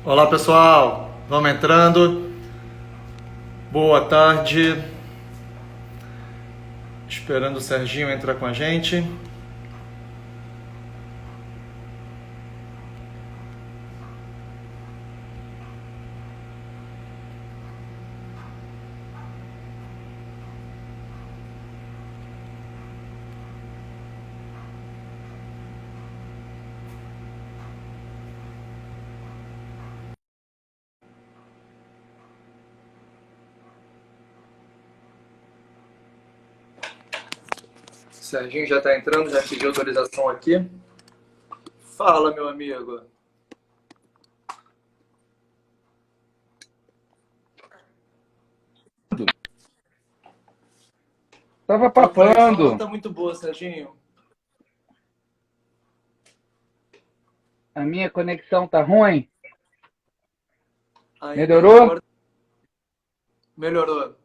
Olá pessoal, vamos entrando. Boa tarde. Esperando o Serginho entrar com a gente. Serginho já está entrando, já pediu autorização aqui. Fala, meu amigo. Tava Tua conexão não papando. está muito boa, Serginho. A minha conexão tá ruim. Ainda Melhorou? agora melhorou.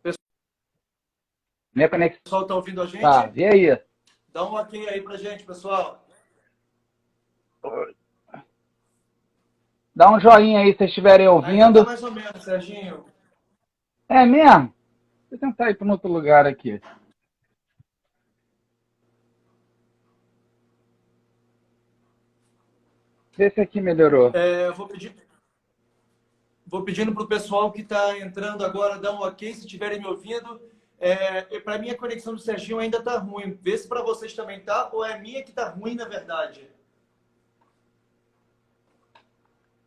O Minha conexão. pessoal está ouvindo a Tá, gente? e aí? Dá um ok aí pra gente, pessoal. Dá um joinha aí se vocês estiverem Ainda está ouvindo. mais ou menos, Serginho. É mesmo? Deixa eu tentar ir para um outro lugar aqui. Vê se aqui melhorou. Vou pedindo para o pessoal que está entrando agora dar um ok, se estiverem me ouvindo. Para mim, a conexão do Serginho ainda está ruim. Vê se para vocês também tá, ou é a minha que está ruim, na verdade.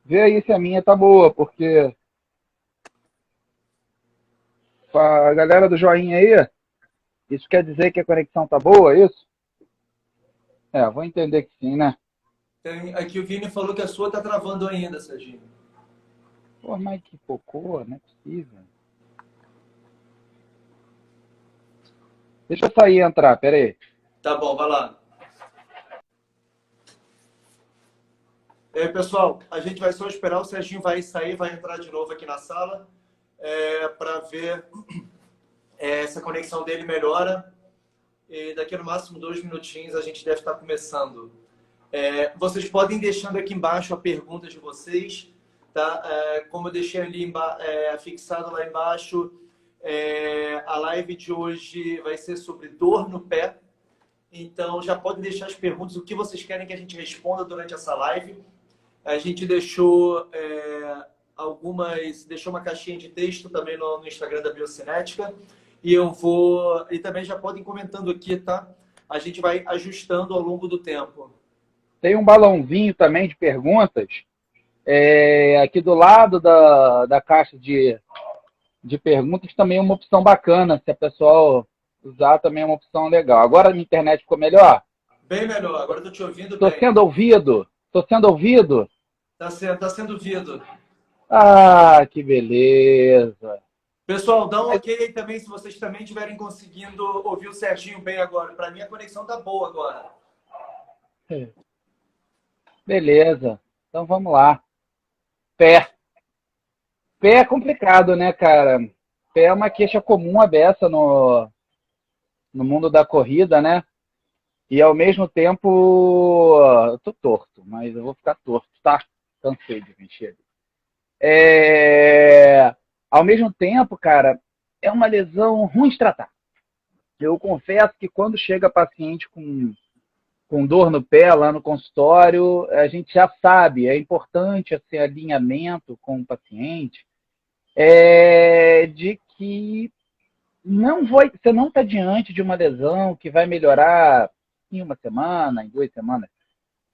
Vê aí se a minha tá boa, porque a galera do joinha aí, isso quer dizer que a conexão tá boa, é isso? É, vou entender que sim, né? Aqui o Vini falou que a sua está travando ainda, Serginho. Pô, mas que cocô, não é possível. Deixa eu sair e entrar, pera aí. Tá bom, vai lá. Pessoal, a gente vai só esperar, o Serginho vai sair, vai entrar de novo aqui na sala para ver se a conexão dele melhora. E daqui no máximo 2 minutinhos a gente deve estar começando. Vocês podem ir deixando aqui embaixo a pergunta de vocês, tá? Como eu deixei ali fixado lá embaixo, a live de hoje vai ser sobre dor no pé. Então já podem deixar as perguntas, o que vocês querem que a gente responda durante essa live. A gente deixou deixou uma caixinha de texto também no Instagram da Biocinética. E também já podem ir comentando aqui, tá? A gente vai ajustando ao longo do tempo. Tem um balãozinho também de perguntas. Aqui do lado da caixa de perguntas também é uma opção bacana. Se a pessoa usar, também é uma opção legal. Agora a internet ficou melhor? Bem melhor, agora estou te ouvindo Estou bem. sendo ouvido? Estou sendo ouvido? Tá sendo ouvido. Ah, que beleza. Pessoal, dá um Mas, ok aí também se vocês também estiverem conseguindo ouvir o Serginho bem agora. Para mim a conexão tá boa agora. beleza. Então vamos lá. Pé. Pé é complicado, né, cara? Pé é uma queixa comum a beça no mundo da corrida, né? E ao mesmo tempo, eu tô torto, mas eu vou ficar torto, tá? Cansei de mexer. Ao mesmo tempo, cara, é uma lesão ruim de tratar. Eu confesso que quando chega paciente com dor no pé lá no consultório, a gente já sabe, é importante esse alinhamento com o paciente, de que você não está diante de uma lesão que vai melhorar em uma semana, em 2 semanas.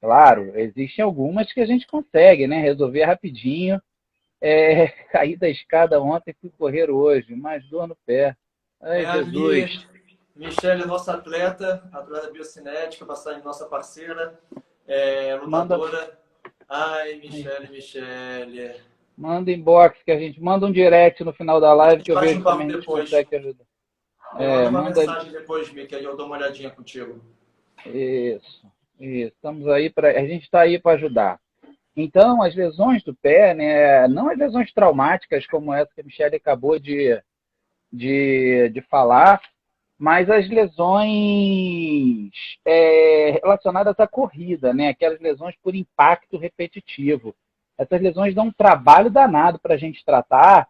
Claro, existem algumas que a gente consegue, né, resolver rapidinho. Caí da escada ontem, fui correr hoje, mas dor no pé. Ai, A Jesus. Michelle, nossa atleta biocinética, passagem nossa parceira, Manda, lutadora. Ai, Michelle. manda inbox, que a gente manda um direct no final da A live gente que eu bate vejo um papo também a gente depois. consegue te ajudar. Me manda uma Manda mensagem depois, Mi, que aí eu dou uma olhadinha contigo. isso. Estamos aí para a gente está aí para ajudar. Então, as lesões do pé, né, não as lesões traumáticas como essa que a Michelle acabou de falar, mas as lesões relacionadas à corrida, né, aquelas lesões por impacto repetitivo. Essas lesões dão um trabalho danado para a gente tratar,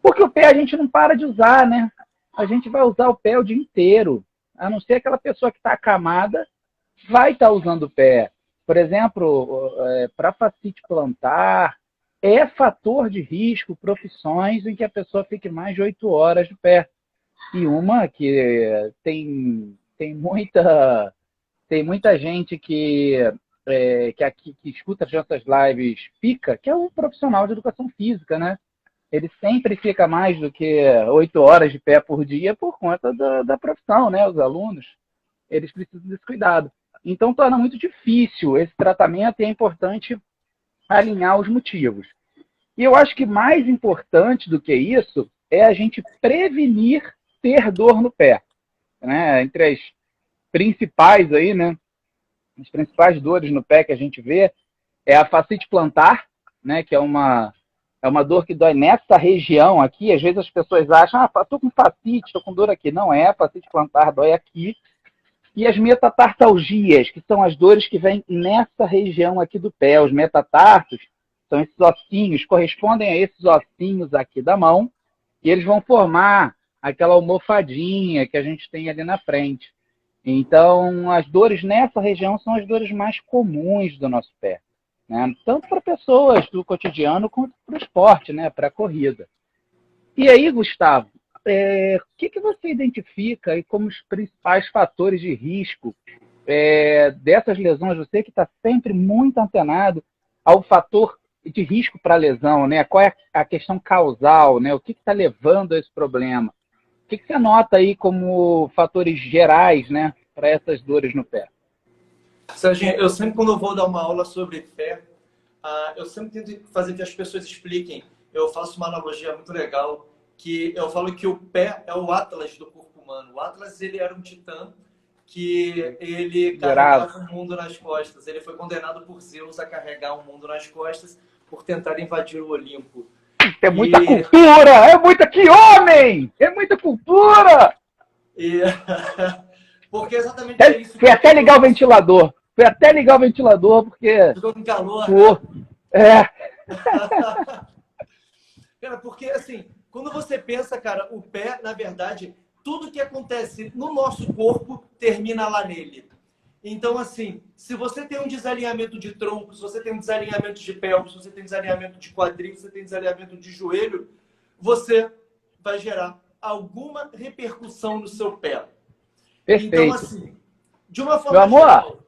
porque o pé a gente não para de usar, né? A gente vai usar o pé o dia inteiro. A não ser aquela pessoa que está acamada, vai estar usando o pé. Por exemplo, para fascite plantar, é fator de risco profissões em que a pessoa fique mais de 8 horas de pé. E uma que tem muita gente que escuta as nossas lives pica, que é um profissional de educação física, né? Ele sempre fica mais do que 8 horas de pé por dia por conta da profissão, né? Os alunos, eles precisam desse cuidado. Então, torna muito difícil esse tratamento e é importante alinhar os motivos. E eu acho que mais importante do que isso é a gente prevenir ter dor no pé, né? Entre as principais aí, né? As principais dores no pé que a gente vê é a fascite plantar, né? Que é uma dor que dói nessa região aqui. Às vezes as pessoas acham, estou com fascite, estou com dor aqui. Não é, a fascite plantar dói aqui. E as metatarsalgias, que são as dores que vêm nessa região aqui do pé. Os metatarsos são esses ossinhos, correspondem a esses ossinhos aqui da mão, e eles vão formar aquela almofadinha que a gente tem ali na frente. Então, as dores nessa região são as dores mais comuns do nosso pé, né? Tanto para pessoas do cotidiano quanto para o esporte, né? Para a corrida. E aí, Gustavo, o que você identifica aí como os principais fatores de risco dessas lesões? Você que está sempre muito antenado ao fator de risco para a lesão, né? Qual é a questão causal, né? O que está levando a esse problema? O que você nota aí como fatores gerais, né, para essas dores no pé? Serginho, eu sempre, quando eu vou dar uma aula sobre pé, eu sempre tento fazer que as pessoas expliquem. Eu faço uma analogia muito legal, que eu falo que o pé é o Atlas do corpo humano. O Atlas, ele era um titã que ele carregava o mundo nas costas. Ele foi condenado por Zeus a carregar o mundo nas costas por tentar invadir o Olimpo. É muita cultura! É muita... Que homem! É muita cultura! Porque exatamente é isso. Foi até ligar o ventilador. Porque... Ficou com calor. Cara, porque assim, quando você pensa, cara, o pé, na verdade, tudo que acontece no nosso corpo termina lá nele. Então, assim, se você tem um desalinhamento de tronco, se você tem um desalinhamento de pelvis, se você tem um desalinhamento de quadril, se você tem um desalinhamento de joelho, você vai gerar alguma repercussão no seu pé. Perfeito. Então, assim, de uma forma geral,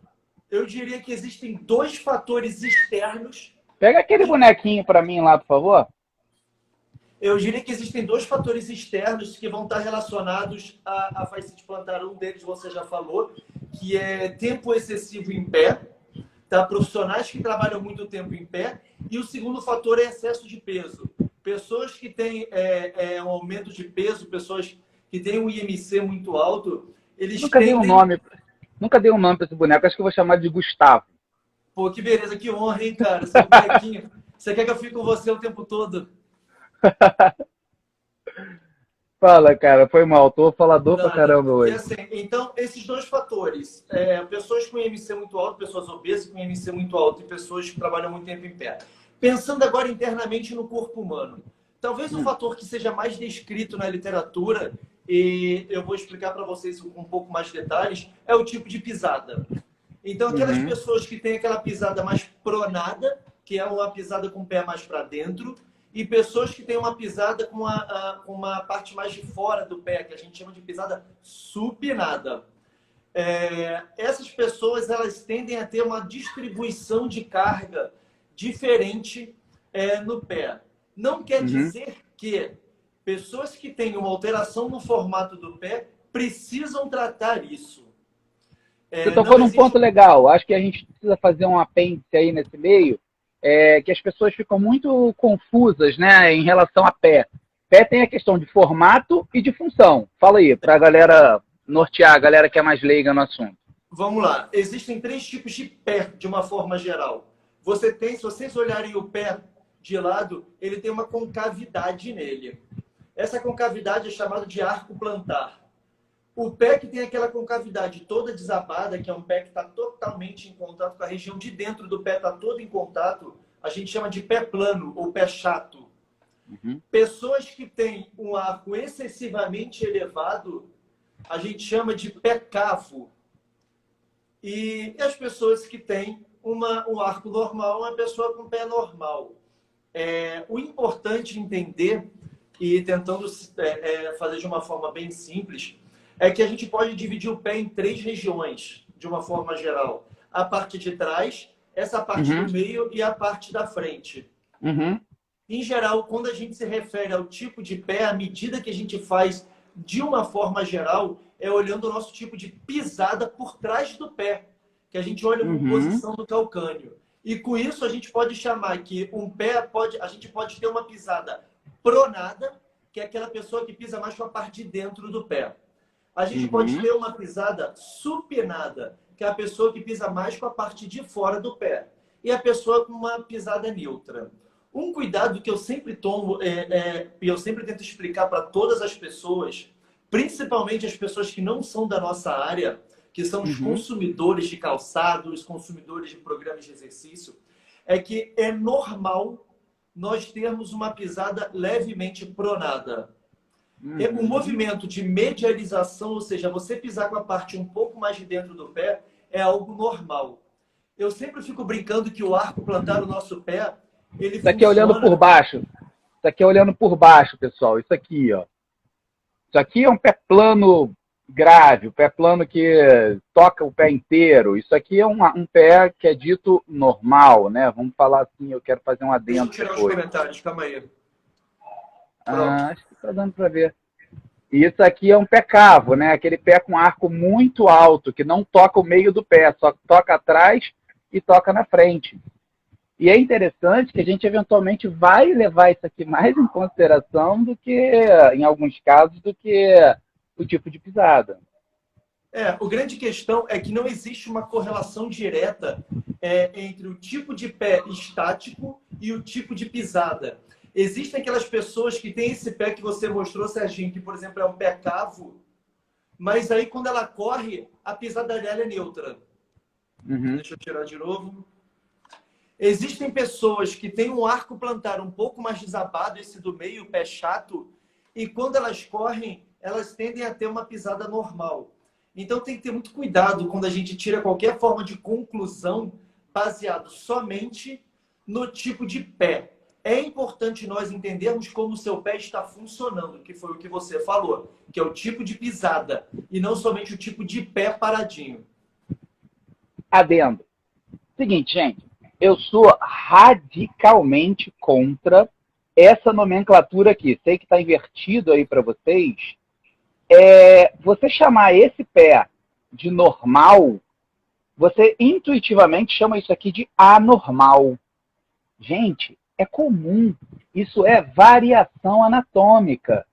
eu diria que existem 2 fatores externos. Pega aquele bonequinho para mim lá, por favor. Eu diria que existem 2 fatores externos que vão estar relacionados à fascite plantar. Um deles você já falou, que é tempo excessivo em pé, tá? Profissionais que trabalham muito tempo em pé. E o segundo fator é excesso de peso. Pessoas que têm um aumento de peso, pessoas que têm um IMC muito alto, eles Nunca dei um nome para esse boneco, acho que eu vou chamar de Gustavo. Pô, que beleza, que honra, hein, cara? Seu bonequinho. Você quer que eu fique com você o tempo todo? Fala, cara, foi mal, tô falador pra caramba hoje. Assim, então, esses 2 fatores, pessoas com IMC muito alto, pessoas obesas com IMC muito alto e pessoas que trabalham muito tempo em pé. Pensando agora internamente no corpo humano, talvez um fator que seja mais descrito na literatura, e eu vou explicar para vocês com um pouco mais de detalhes, é o tipo de pisada. Então, aquelas pessoas que têm aquela pisada mais pronada, que é uma pisada com o pé mais para dentro, e pessoas que têm uma pisada com uma parte mais de fora do pé, que a gente chama de pisada supinada. Essas pessoas, elas tendem a ter uma distribuição de carga diferente no pé. Não quer dizer que pessoas que têm uma alteração no formato do pé precisam tratar isso. Você tocou num ponto legal. Acho que a gente precisa fazer um apêndice aí nesse meio, que as pessoas ficam muito confusas, né, em relação a pé. Pé tem a questão de formato e de função. Fala aí, para a galera nortear, a galera que é mais leiga no assunto. Vamos lá. Existem 3 tipos de pé, de uma forma geral. Se vocês olharem o pé de lado, ele tem uma concavidade nele. Essa concavidade é chamada de arco plantar. O pé que tem aquela concavidade toda desabada, que é um pé que está totalmente em contato com a região de dentro do pé, está todo em contato, a gente chama de pé plano ou pé chato. Uhum. Pessoas que têm um arco excessivamente elevado, a gente chama de pé cavo. E as pessoas que têm um arco normal, uma pessoa com pé normal. O importante entender, e tentando fazer de uma forma bem simples, é que a gente pode dividir o pé em 3 regiões, de uma forma geral. A parte de trás, essa parte do meio e a parte da frente. Uhum. Em geral, quando a gente se refere ao tipo de pé, a medida que a gente faz de uma forma geral é olhando o nosso tipo de pisada por trás do pé, que a gente olha uma posição do calcânio. E com isso a gente pode chamar que a gente pode ter uma pisada pronada, que é aquela pessoa que pisa mais com a parte de dentro do pé. A gente pode ter uma pisada supinada, que é a pessoa que pisa mais com a parte de fora do pé. E a pessoa com uma pisada neutra. Um cuidado que eu sempre tomo, e eu sempre tento explicar para todas as pessoas, principalmente as pessoas que não são da nossa área, que são os consumidores de calçado, os consumidores de programas de exercício, é que é normal nós termos uma pisada levemente pronada. O movimento de medialização, ou seja, você pisar com a parte um pouco mais de dentro do pé, é algo normal. Eu sempre fico brincando que o arco plantar o nosso pé, ele Isso aqui é olhando por baixo. Isso aqui é olhando por baixo, pessoal. Isso aqui, ó. Isso aqui é um pé plano grave, o pé plano que toca o pé inteiro. Isso aqui é um pé que é dito normal, né? Vamos falar assim, eu quero fazer um adendo. Deixa eu tirar os comentários, calma aí. Acho que tá dando para ver. Isso aqui é um pé cavo, né? Aquele pé com arco muito alto, que não toca o meio do pé, só toca atrás e toca na frente. E é interessante que a gente eventualmente vai levar isso aqui mais em consideração do que, em alguns casos, do que o tipo de pisada. O grande questão é que não existe uma correlação direta entre o tipo de pé estático e o tipo de pisada. Existem aquelas pessoas que têm esse pé que você mostrou, Serginho, que, por exemplo, é um pé cavo, mas aí quando ela corre, a pisada dela é neutra. Deixa eu tirar de novo. Existem pessoas que têm um arco plantar um pouco mais desabado, esse do meio, o pé chato, e quando elas correm, elas tendem a ter uma pisada normal. Então tem que ter muito cuidado quando a gente tira qualquer forma de conclusão baseado somente no tipo de pé. É importante nós entendermos como o seu pé está funcionando, que foi o que você falou, que é o tipo de pisada, e não somente o tipo de pé paradinho. Adendo. Seguinte, gente, eu sou radicalmente contra essa nomenclatura aqui. Sei que está invertido aí para vocês. Você chamar esse pé de normal, você intuitivamente chama isso aqui de anormal. Gente, é comum. Isso é variação anatômica.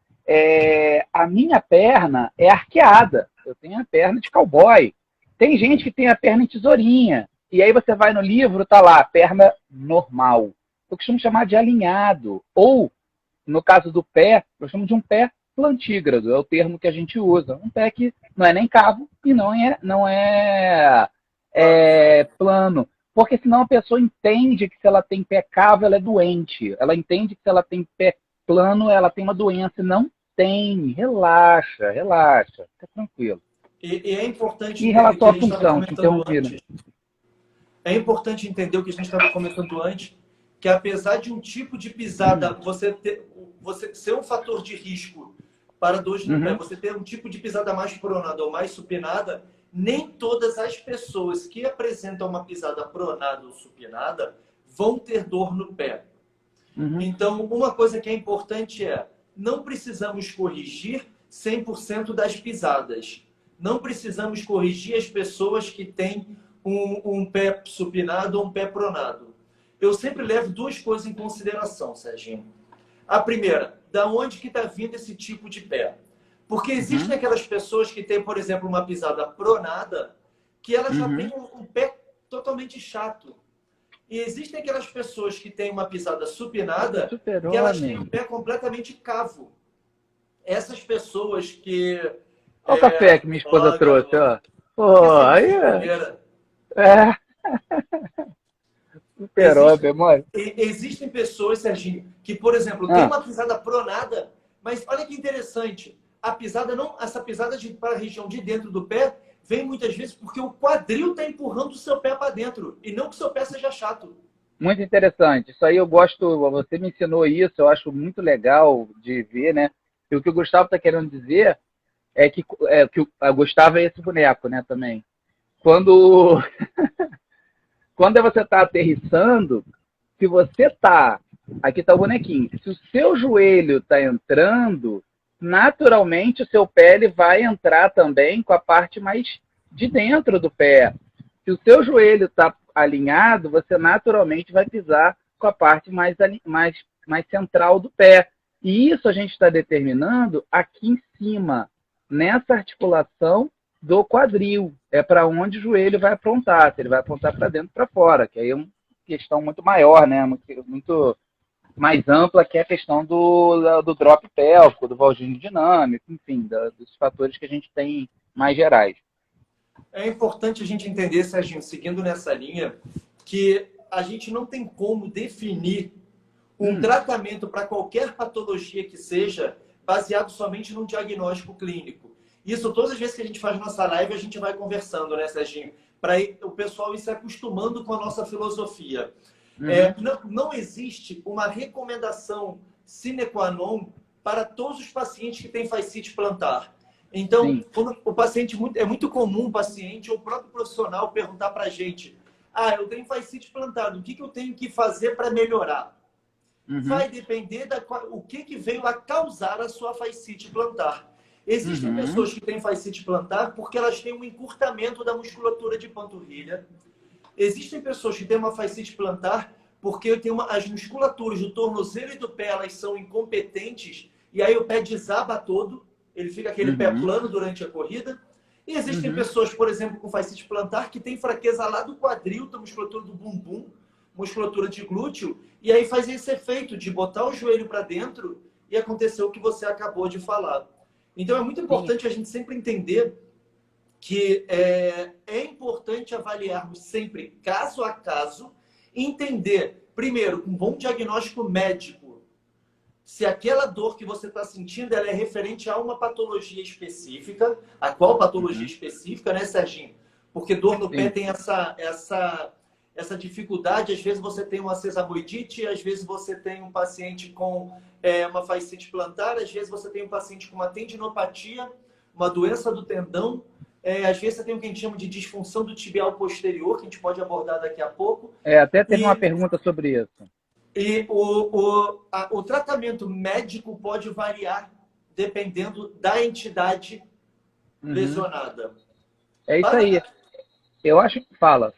A minha perna é arqueada. Eu tenho a perna de cowboy. Tem gente que tem a perna em tesourinha. E aí você vai no livro, tá lá, perna normal. Eu costumo chamar de alinhado. Ou, no caso do pé, eu chamo de um pé plantígrado. É o termo que a gente usa. Um pé que não é nem cavo e não é plano. Porque senão a pessoa entende que se ela tem pé cavo, ela é doente. Ela entende que se ela tem pé plano, ela tem uma doença. Não tem. Relaxa. Fica tranquilo. E é importante em relação à função, te interrompi. É importante entender o que a gente estava comentando antes, que apesar de um tipo de pisada, você ser um fator de risco para dores no pé, você ter um tipo de pisada mais pronada ou mais supinada, nem todas as pessoas que apresentam uma pisada pronada ou supinada vão ter dor no pé. Então, uma coisa que é importante não precisamos corrigir 100% das pisadas. Não precisamos corrigir as pessoas que têm um pé supinado ou um pé pronado. Eu sempre levo 2 coisas em consideração, Serginho. A primeira, da onde que está vindo esse tipo de pé? Porque existem aquelas pessoas que têm, por exemplo, uma pisada pronada, que elas já têm um pé totalmente chato. E existem aquelas pessoas que têm uma pisada supinada, que elas têm o pé completamente cavo. Essas pessoas que... Olha o café que minha esposa trouxe, ó. Pô, aí Super-homem, mano. Existem pessoas, Serginho, que, por exemplo, tem uma pisada pronada, mas olha que interessante. A pisada não, essa pisada para a região de dentro do pé vem muitas vezes porque o quadril está empurrando o seu pé para dentro e não que o seu pé seja chato. Muito interessante. Isso aí eu gosto, você me ensinou isso, eu acho muito legal de ver, né? E o que o Gustavo está querendo dizer que o Gustavo é esse boneco, né, também. Quando, quando você está aterrissando, se você está, aqui está o bonequinho, se o seu joelho está entrando, naturalmente o seu pé ele vai entrar também com a parte mais de dentro do pé. Se o seu joelho está alinhado, você naturalmente vai pisar com a parte mais central do pé. E isso a gente está determinando aqui em cima, nessa articulação do quadril. É para onde o joelho vai apontar. Se ele vai apontar para dentro ou para fora, que aí é uma questão muito maior, né? Muito mais ampla, que é a questão do drop pélvico, do valgino dinâmico, enfim, dos fatores que a gente tem mais gerais. É importante a gente entender, Serginho, seguindo nessa linha, que a gente não tem como definir um tratamento para qualquer patologia que seja baseado somente num diagnóstico clínico. Isso, todas as vezes que a gente faz nossa live, a gente vai conversando, né, Serginho? Para o pessoal ir se acostumando com a nossa filosofia. Não existe uma recomendação sine qua non para todos os pacientes que têm fascite plantar. Então, quando o paciente, é muito comum o paciente ou o próprio profissional perguntar para a gente: eu tenho fascite plantar, o que eu tenho que fazer para melhorar? Vai depender o que veio a causar a sua fascite plantar. Existem pessoas que têm fascite plantar porque elas têm um encurtamento da musculatura de panturrilha. Existem pessoas que têm uma fascite plantar porque as musculaturas do tornozelo e do pé elas são incompetentes e aí o pé desaba todo, ele fica aquele pé plano durante a corrida. E existem pessoas, por exemplo, com fascite plantar que tem fraqueza lá do quadril, da musculatura do bumbum, musculatura de glúteo, e aí faz esse efeito de botar o joelho para dentro e acontecer o que você acabou de falar. Então é muito importante a gente sempre entender que é importante avaliarmos sempre caso a caso, entender, primeiro, um bom diagnóstico médico, se aquela dor que você está sentindo ela é referente a uma patologia específica, a qual patologia específica, né, Serginho? Porque dor no pé tem essa dificuldade, às vezes você tem uma sesamoidite, às vezes você tem um paciente com uma fascite plantar, às vezes você tem um paciente com uma tendinopatia, uma doença do tendão, às vezes você tem o que a gente chama de disfunção do tibial posterior, que a gente pode abordar daqui a pouco. Até teve uma pergunta sobre isso. E o tratamento médico pode variar dependendo da entidade lesionada. É isso aí. Eu acho que... Fala.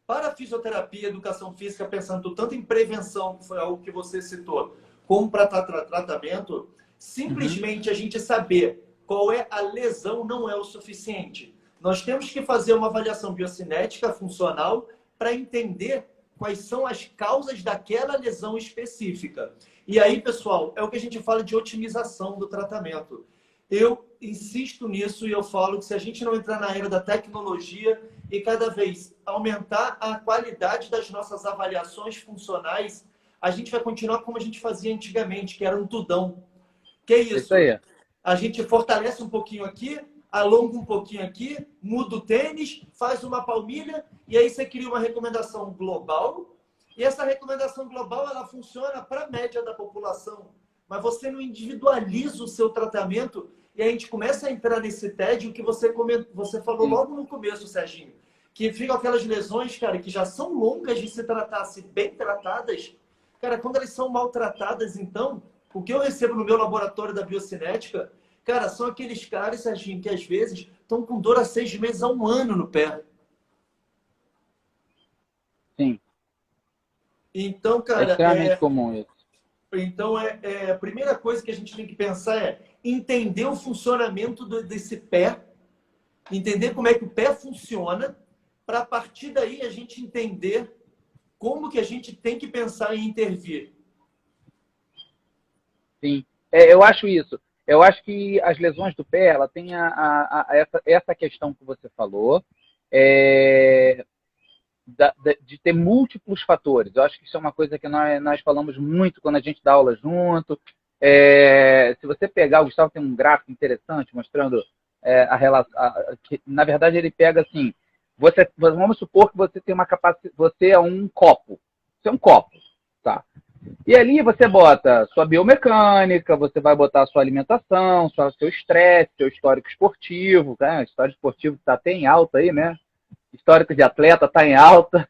Para a fisioterapia, educação física, pensando tanto em prevenção, que foi algo que você citou, como para tratamento, simplesmente a gente saber qual é a lesão não é o suficiente. Nós temos que fazer uma avaliação biocinética funcional para entender quais são as causas daquela lesão específica. E aí, pessoal, é o que a gente fala de otimização do tratamento. Eu insisto nisso e eu falo que se a gente não entrar na era da tecnologia e cada vez aumentar a qualidade das nossas avaliações funcionais, a gente vai continuar como a gente fazia antigamente, que era um tudão. Que é isso? Aí. A gente fortalece um pouquinho aqui, alonga um pouquinho aqui, muda o tênis, faz uma palmilha e aí você cria uma recomendação global. E essa recomendação global ela funciona para a média da população. Mas você não individualiza o seu tratamento e a gente começa a entrar nesse tédio que você falou logo no começo, Serginho. Que ficam aquelas lesões, cara, que já são longas de se tratar, se bem tratadas. Cara, quando elas são maltratadas, então, o que eu recebo no meu laboratório da biocinética, cara, são aqueles caras, Serginho, que às vezes estão com dor há 6 meses a 1 ano no pé. Sim. Então, cara... É extremamente comum isso. Então, a primeira coisa que a gente tem que pensar é entender o funcionamento desse pé, entender como é que o pé funciona, para a partir daí a gente entender como que a gente tem que pensar em intervir. Sim, eu acho isso. Eu acho que as lesões do pé, ela tem essa questão que você falou, de ter múltiplos fatores. Eu acho que isso é uma coisa que nós falamos muito quando a gente dá aula junto. Se você pegar, o Gustavo tem um gráfico interessante mostrando a relação. Que, na verdade, ele pega assim: vamos supor que você tem uma capacidade, você é um copo. Você é um copo, tá? E ali você bota sua biomecânica, você vai botar sua alimentação, seu estresse, seu histórico esportivo, né? Histórico esportivo está até em alta aí, né? Histórico de atleta está em alta.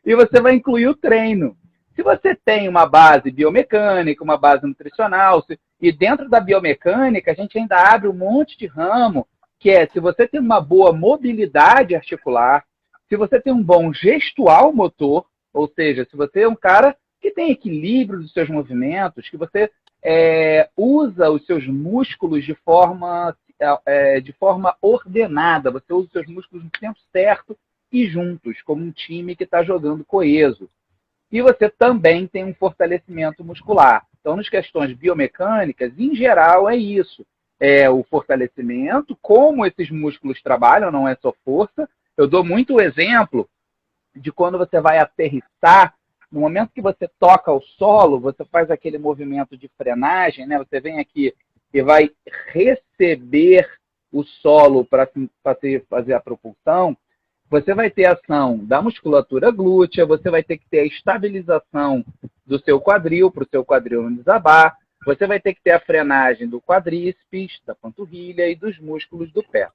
E você vai incluir o treino. Se você tem uma base biomecânica, uma base nutricional, e dentro da biomecânica a gente ainda abre um monte de ramo, que é se você tem uma boa mobilidade articular, se você tem um bom gestual motor, ou seja, se você é um cara que tem equilíbrio dos seus movimentos, que você usa os seus músculos de forma ordenada, você usa os seus músculos no tempo certo e juntos, como um time que está jogando coeso. E você também tem um fortalecimento muscular. Então, nas questões biomecânicas, em geral, é isso. É o fortalecimento, como esses músculos trabalham, não é só força. Eu dou muito o exemplo de quando você vai aterrissar, no momento que você toca o solo, você faz aquele movimento de frenagem, né? Você vem aqui e vai receber o solo para fazer a propulsão. Você vai ter ação da musculatura glútea, você vai ter que ter a estabilização do seu quadril, para o seu quadril não desabar, você vai ter que ter a frenagem do quadríceps, da panturrilha e dos músculos do pé.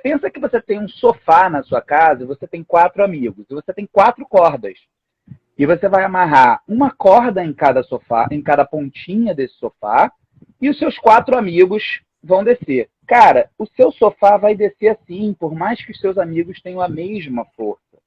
Pensa que você tem um sofá na sua casa, você tem 4 amigos, e você tem 4 cordas. E você vai amarrar uma corda em cada sofá, em cada pontinha desse sofá, e os seus 4 amigos vão descer. Cara, o seu sofá vai descer assim, por mais que os seus amigos tenham a mesma força.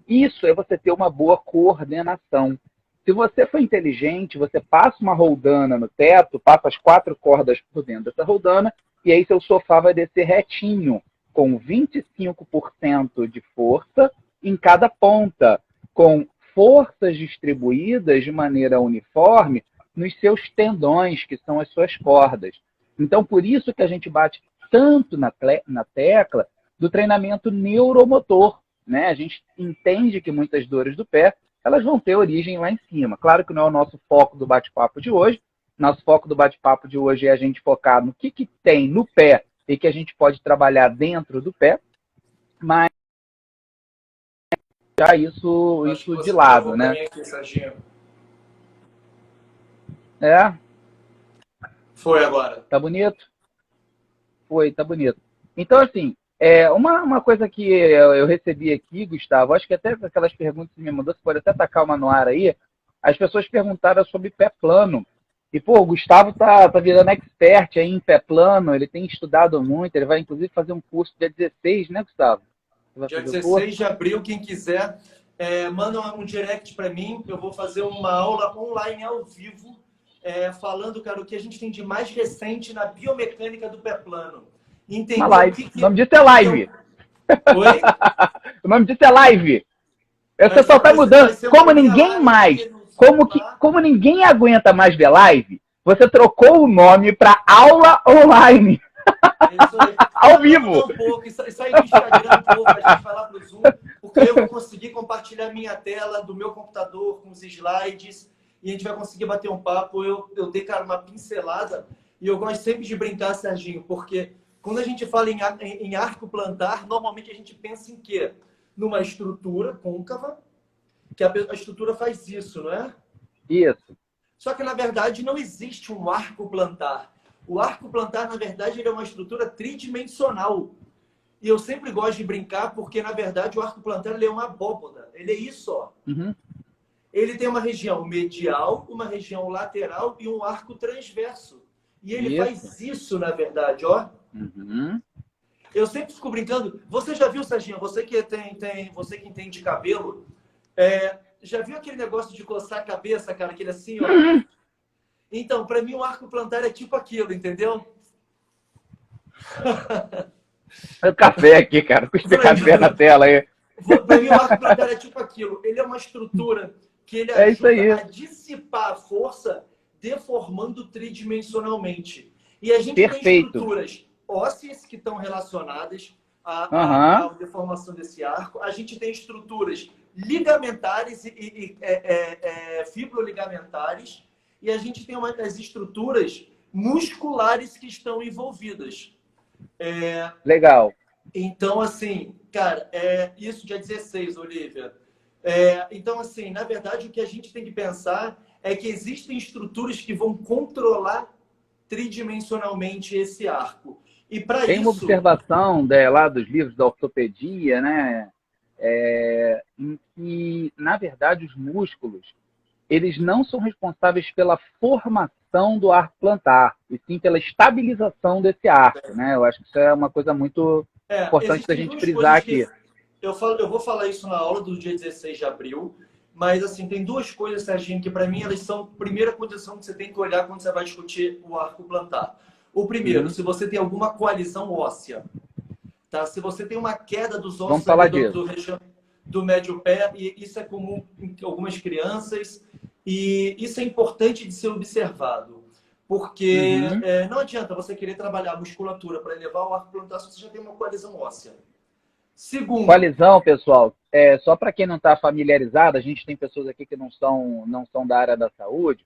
Isso é você ter uma boa coordenação. Se você for inteligente, você passa uma roldana no teto, passa as 4 cordas por dentro dessa roldana, e aí seu sofá vai descer retinho, com 25% de força em cada ponta, com forças distribuídas de maneira uniforme nos seus tendões, que são as suas cordas. Então, por isso que a gente bate tanto na tecla do treinamento neuromotor, né? A gente entende que muitas dores do pé, elas vão ter origem lá em cima. Claro que não é o nosso foco do bate-papo de hoje. Nosso foco do bate-papo de hoje é a gente focar no que tem no pé e que a gente pode trabalhar dentro do pé, mas já isso de lado, né? Aqui, Serginho. Foi agora. Tá bonito? Foi, tá bonito. Então, assim, uma coisa que eu recebi aqui, Gustavo, acho que até aquelas perguntas que você me mandou, você pode até tacar uma no ar aí, as pessoas perguntaram sobre pé plano. E, pô, o Gustavo tá virando expert aí em pé plano, ele tem estudado muito, ele vai, inclusive, fazer um curso dia 16, né, Gustavo? Dia 16 de abril, quem quiser, manda um direct para mim, eu vou fazer uma aula online ao vivo, falando, cara, o que a gente tem de mais recente na biomecânica do pé plano. Entender uma live. O nome disso é live. Oi? O nome disso é live. Você só tá mudando. Como ninguém mais, como ninguém aguenta mais ver live, você trocou o nome para aula online. Isso aí. Ao vivo. Um pouco, isso aí do Instagram um pouco, a gente vai lá pro Zoom, porque eu vou conseguir compartilhar minha tela do meu computador com os slides e a gente vai conseguir bater um papo. Eu dei, cara, uma pincelada e eu gosto sempre de brincar, Serginho, porque quando a gente fala em arco plantar, normalmente a gente pensa em quê? Numa estrutura côncava, que a estrutura faz isso, não é? Isso. Só que, na verdade, não existe um arco plantar. O arco plantar, na verdade, ele é uma estrutura tridimensional. E eu sempre gosto de brincar porque, na verdade, o arco plantar ele é uma abóboda. Ele é isso, ó. Uhum. Ele tem uma região medial, uma região lateral e um arco transverso. E ele faz isso, na verdade, ó. Uhum. Eu sempre fico brincando. Você já viu, Serginho? Você que você que entende cabelo, já viu aquele negócio de coçar a cabeça, cara? Aquele assim, ó. Uhum. Então, para mim, o arco plantar é tipo aquilo, entendeu? Olha o café aqui, cara. Custa café na tela aí. Para mim, o arco plantar é tipo aquilo. Ele é uma estrutura que ele ajuda a dissipar a força, deformando tridimensionalmente. E a gente tem estruturas ósseas que estão relacionadas, Aham. a deformação desse arco. A gente tem estruturas ligamentares e fibroligamentares, e a gente tem as estruturas musculares que estão envolvidas. Legal. Então, assim, cara, isso dia 16, Olivia. Então, assim, na verdade, o que a gente tem que pensar é que existem estruturas que vão controlar tridimensionalmente esse arco. E para Tem uma isso... observação lá dos livros da ortopedia, né? Em que, na verdade, os músculos eles não são responsáveis pela formação do arco plantar, e sim pela estabilização desse arco, né? Eu acho que isso é uma coisa muito importante da Existem gente duas frisar coisas aqui. que eu vou falar isso na aula do dia 16 de abril, mas assim, tem duas coisas, Serginho, que para mim elas são a primeira condição que você tem que olhar quando você vai discutir o arco plantar. O primeiro, se você tem alguma coalizão óssea, tá? Se você tem uma queda dos Vamos ossos falar ali disso. do médio pé, e isso é comum em algumas crianças, e isso é importante de ser observado. Porque não adianta você querer trabalhar a musculatura para elevar o arco plantar se você já tem uma coalizão óssea. Segundo, Coalizão, pessoal, só para quem não está familiarizado, a gente tem pessoas aqui que não são da área da saúde.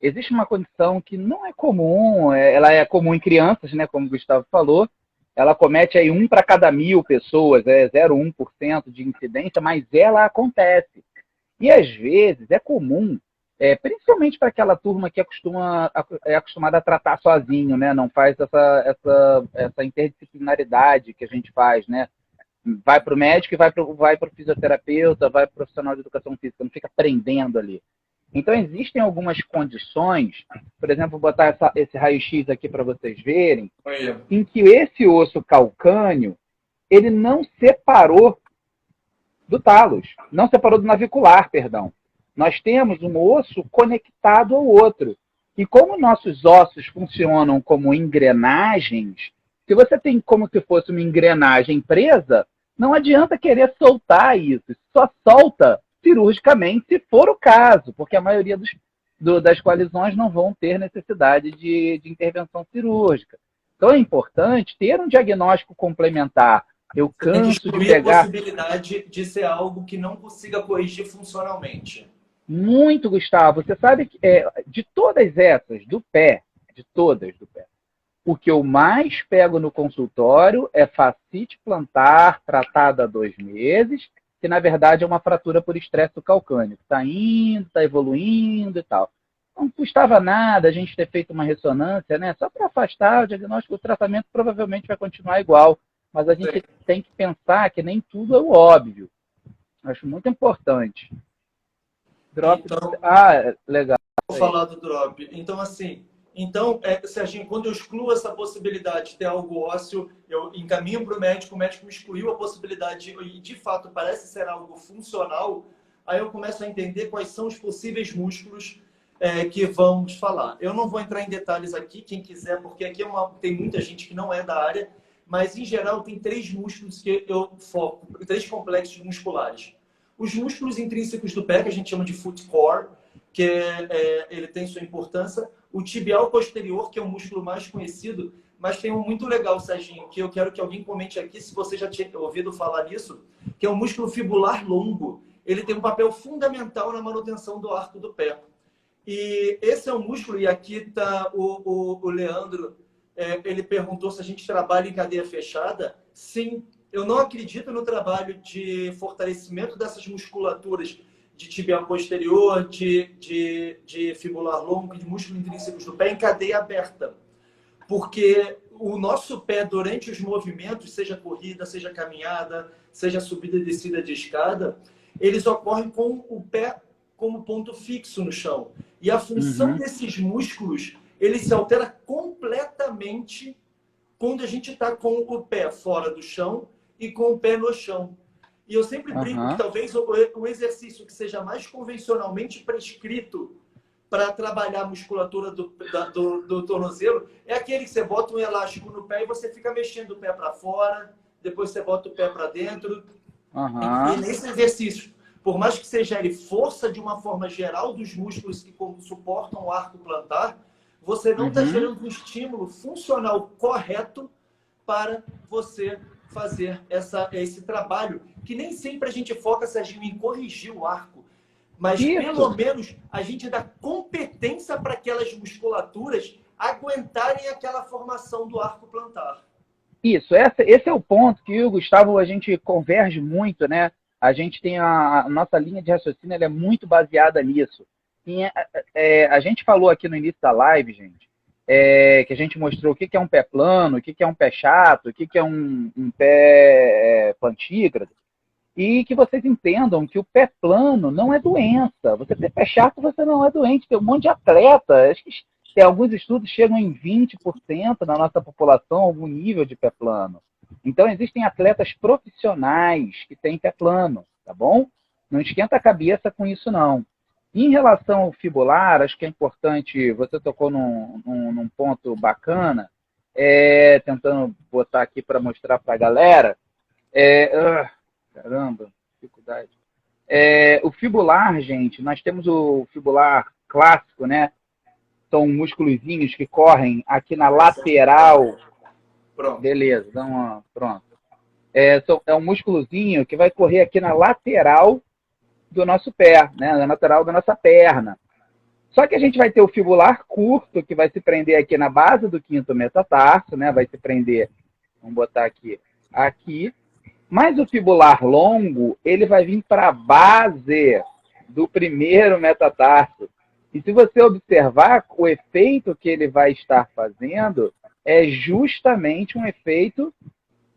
Existe uma condição que não é comum, ela é comum em crianças, né, como o Gustavo falou. Ela comete aí 1 para cada 1.000 pessoas, 0,1% de incidência, mas ela acontece. E às vezes é comum, principalmente para aquela turma que é acostumada a tratar sozinho, né? Não faz essa interdisciplinaridade que a gente faz, né? Vai para o médico e vai para o fisioterapeuta, vai para o profissional de educação física, não fica prendendo ali. Então, existem algumas condições, por exemplo, vou botar esse raio-x aqui para vocês verem, em que esse osso calcâneo, ele não separou do talos, não separou do navicular, perdão. Nós temos um osso conectado ao outro. E como nossos ossos funcionam como engrenagens, se você tem como se fosse uma engrenagem presa, não adianta querer soltar isso. Só solta cirurgicamente, se for o caso, porque a maioria das coalizões não vão ter necessidade de intervenção cirúrgica. Então é importante ter um diagnóstico complementar. Eu você tem que canso de excluir a pegar... possibilidade de ser algo que não consiga corrigir funcionalmente. Muito, Gustavo. Você sabe que de todas essas, do pé, o que eu mais pego no consultório é fascite plantar tratada há 2 meses, que na verdade é uma fratura por estresse do calcâneo. Está indo, está evoluindo e tal. Não custava nada a gente ter feito uma ressonância, né? Só para afastar o diagnóstico, o tratamento provavelmente vai continuar igual. Mas a gente tem que pensar que nem tudo é o óbvio. Acho muito importante. Drop. Então, Legal. vou falar do drop. Então, assim, Serginho, quando eu excluo essa possibilidade de ter algo ósseo, eu encaminho para o médico me excluiu a possibilidade e de fato parece ser algo funcional, aí eu começo a entender quais são os possíveis músculos que vamos falar. Eu não vou entrar em detalhes aqui, quem quiser, porque aqui tem muita gente que não é da área, mas em geral tem 3 músculos que eu foco, 3 complexos musculares. Os músculos intrínsecos do pé, que a gente chama de foot core, que ele tem sua importância. O tibial posterior, que é o músculo mais conhecido, mas tem um muito legal, Serginho, que eu quero que alguém comente aqui, se você já tinha ouvido falar nisso, que é o músculo fibular longo. Ele tem um papel fundamental na manutenção do arco do pé. E esse é um músculo, e aqui está o Leandro, ele perguntou se a gente trabalha em cadeia fechada. Sim, eu não acredito no trabalho de fortalecimento dessas musculaturas de tibial posterior, de fibular longo e de músculos intrínsecos do pé em cadeia aberta. Porque o nosso pé, durante os movimentos, seja corrida, seja caminhada, seja subida e descida de escada, eles ocorrem com o pé como ponto fixo no chão. E a função desses músculos, ele se altera completamente quando a gente está com o pé fora do chão e com o pé no chão. E eu sempre brinco que talvez o exercício que seja mais convencionalmente prescrito para trabalhar a musculatura do tornozelo é aquele que você bota um elástico no pé e você fica mexendo o pé para fora, depois você bota o pé para dentro. E nesse exercício, por mais que você gere força de uma forma geral dos músculos que suportam o arco plantar, você não está gerando um estímulo funcional correto para você fazer esse trabalho, que nem sempre a gente foca, Serginho, em corrigir o arco, mas pelo menos a gente dá competência para aquelas musculaturas aguentarem aquela formação do arco plantar. Isso, esse é o ponto que o Gustavo, a gente converge muito, né? A gente tem a nossa linha de raciocínio, ela é muito baseada nisso. E, a gente falou aqui no início da live, gente, que a gente mostrou o que é um pé plano, o que é um pé chato, o que é um pé plantígrado, e que vocês entendam que o pé plano não é doença. Você ter pé chato, você não é doente. Tem um monte de atleta, acho que tem alguns estudos que chegam em 20% da nossa população, algum nível de pé plano. Então, existem atletas profissionais que têm pé plano, tá bom? Não esquenta a cabeça com isso, não. Em relação ao fibular, acho que é importante, você tocou num ponto bacana, tentando botar aqui para mostrar para a galera. Caramba, dificuldade. O fibular, gente, nós temos o fibular clássico, né? São músculozinhos que correm aqui na lateral. Pronto. Beleza, então, pronto. É um músculozinho que vai correr aqui na lateral do nosso pé, né? Na lateral da nossa perna. Só que a gente vai ter o fibular curto, que vai se prender aqui na base do quinto metatarso, né? Vai se prender, vamos botar aqui. Mas o fibular longo, ele vai vir para a base do primeiro metatarso. E se você observar, o efeito que ele vai estar fazendo é justamente um efeito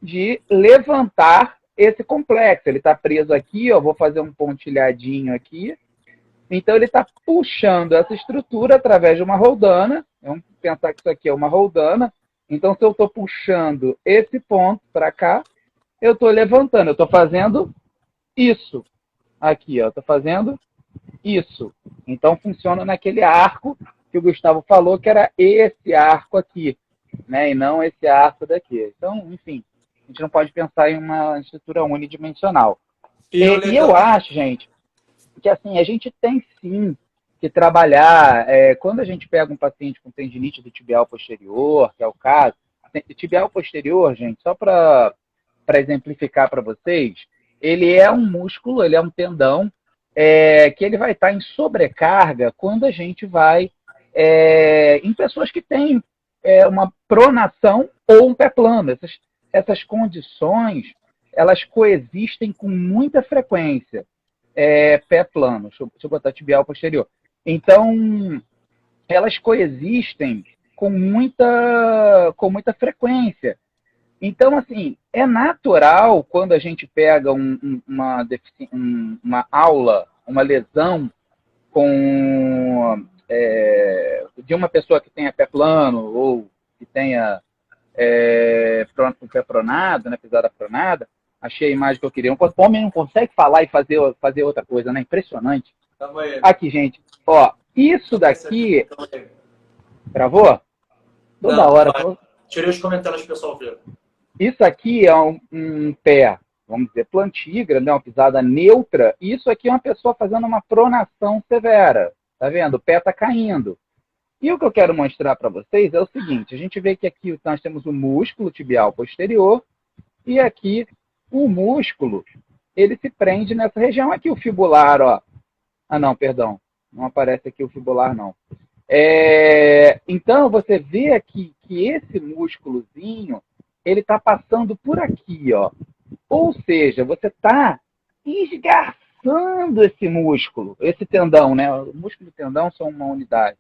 de levantar esse complexo. Ele está preso aqui, ó, vou fazer um pontilhadinho aqui. Então, ele está puxando essa estrutura através de uma roldana. Vamos pensar que isso aqui é uma roldana. Então, se eu estou puxando esse ponto para cá, eu estou levantando, eu estou fazendo isso. Aqui, ó, estou fazendo isso. Então, funciona naquele arco que o Gustavo falou, que era esse arco aqui, né? E não esse arco daqui. Então, enfim, a gente não pode pensar em uma estrutura unidimensional. E eu acho, gente, que assim, a gente tem sim que trabalhar, quando a gente pega um paciente com tendinite do tibial posterior, que é o caso, tibial posterior, gente, só para exemplificar para vocês, ele é um músculo, ele é um tendão, que ele vai estar em sobrecarga quando a gente vai em pessoas que têm uma pronação ou um pé plano. Essas condições, elas coexistem com muita frequência. Pé plano, deixa eu botar tibial posterior. Então, elas coexistem com muita frequência. Então, assim, é natural quando a gente pega uma aula, uma lesão de uma pessoa que tenha pé plano ou que tenha o pé pronado, né, pisada pronada. Achei a imagem que eu queria. O homem não consegue falar e fazer outra coisa, né? Impressionante. Aqui, gente. Ó, isso daqui... Travou? Toda hora. Tirei os comentários que o pessoal viu. Isso aqui é um pé, vamos dizer, plantígrado, né? Uma pisada neutra. E isso aqui é uma pessoa fazendo uma pronação severa. Tá vendo? O pé está caindo. E o que eu quero mostrar para vocês é o seguinte. A gente vê que aqui nós temos o músculo tibial posterior e aqui o músculo, ele se prende nessa região. Aqui o fibular, ó. Ah, não, perdão. Não aparece aqui o fibular, não. Então, você vê aqui que esse músculozinho, ele está passando por aqui, ó. Ou seja, você está esgarçando esse músculo, esse tendão, né? O músculo e o tendão são uma unidade.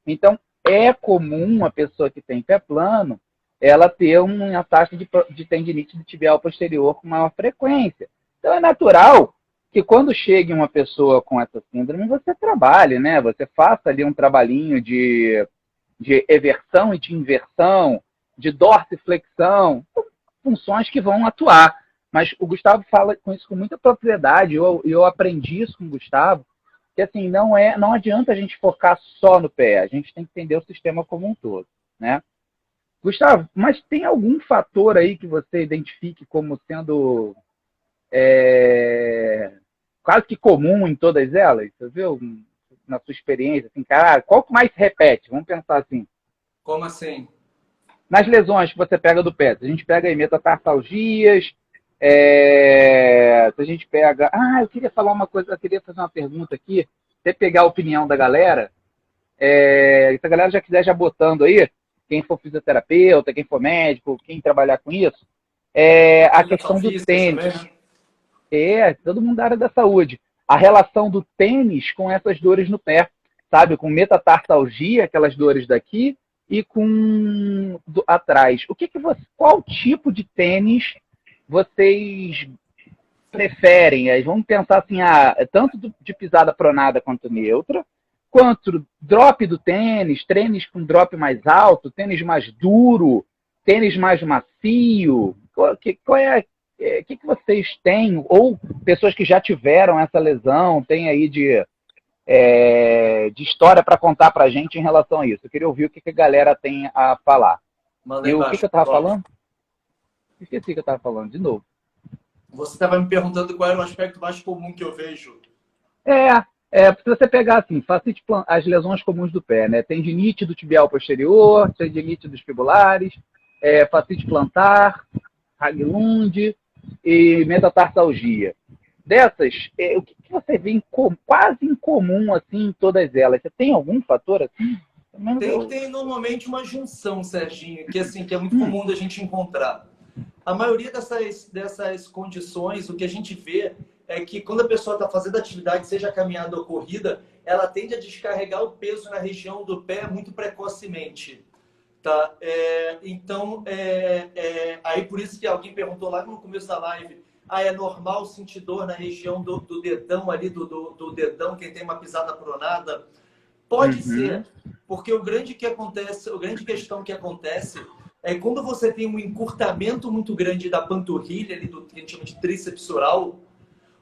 Então, é comum a pessoa que tem pé plano, ela ter uma taxa de tendinite do tibial posterior com maior frequência. Então, é natural que quando chegue uma pessoa com essa síndrome, você trabalhe, né? Você faça ali um trabalhinho de eversão e de inversão, de dorsiflexão, funções que vão atuar. Mas o Gustavo fala com isso com muita propriedade, eu aprendi isso com o Gustavo, que assim, não adianta a gente focar só no pé, a gente tem que entender o sistema como um todo, né? Gustavo, mas tem algum fator aí que você identifique como sendo quase que comum em todas elas? Você viu na sua experiência? Assim, cara, qual que mais se repete? Vamos pensar assim. Como assim? nas lesões que você pega do pé, se a gente pega aí metatarsalgias, se a gente pega... Ah, eu queria falar uma coisa, eu queria fazer uma pergunta aqui, até pegar a opinião da galera. Se a galera já quiser já botando aí, quem for fisioterapeuta, quem for médico, quem trabalhar com isso, a questão do tênis. Também, né? Todo mundo da área da saúde. A relação do tênis com essas dores no pé, sabe? Com metatarsalgia, aquelas dores daqui, e com atrás. Qual tipo de tênis vocês preferem? Aí vamos pensar assim, tanto de pisada pronada quanto neutra, quanto drop do tênis com drop mais alto, tênis mais duro, tênis mais macio. Qual é o que vocês têm, ou pessoas que já tiveram essa lesão, tem aí de história para contar para a gente em relação a isso? Eu queria ouvir o que a galera tem a falar. Manda E o embaixo, que eu estava falando? Esqueci o que eu estava falando, de novo. Você estava me perguntando qual era o aspecto mais comum que eu vejo. Se você pegar assim, as lesões comuns do pé, né? Tendinite do tibial posterior, tendinite dos fibulares, fascite plantar, Haglund e metatarsalgia. Dessas, o que você vê quase em comum assim, em todas elas? Você tem algum fator assim? Tem normalmente uma junção, Serginho, que assim, que é muito comum da gente encontrar. A maioria dessas condições, o que a gente vê é que quando a pessoa está fazendo atividade, seja caminhada ou corrida, ela tende a descarregar o peso na região do pé muito precocemente. Tá? Então, aí por isso que alguém perguntou lá no começo da live, é normal sentir dor na região do dedão ali, do dedão, quem tem uma pisada pronada? Pode ser, porque a grande questão que acontece é quando você tem um encurtamento muito grande da panturrilha, ali do que a gente chama de tríceps oral,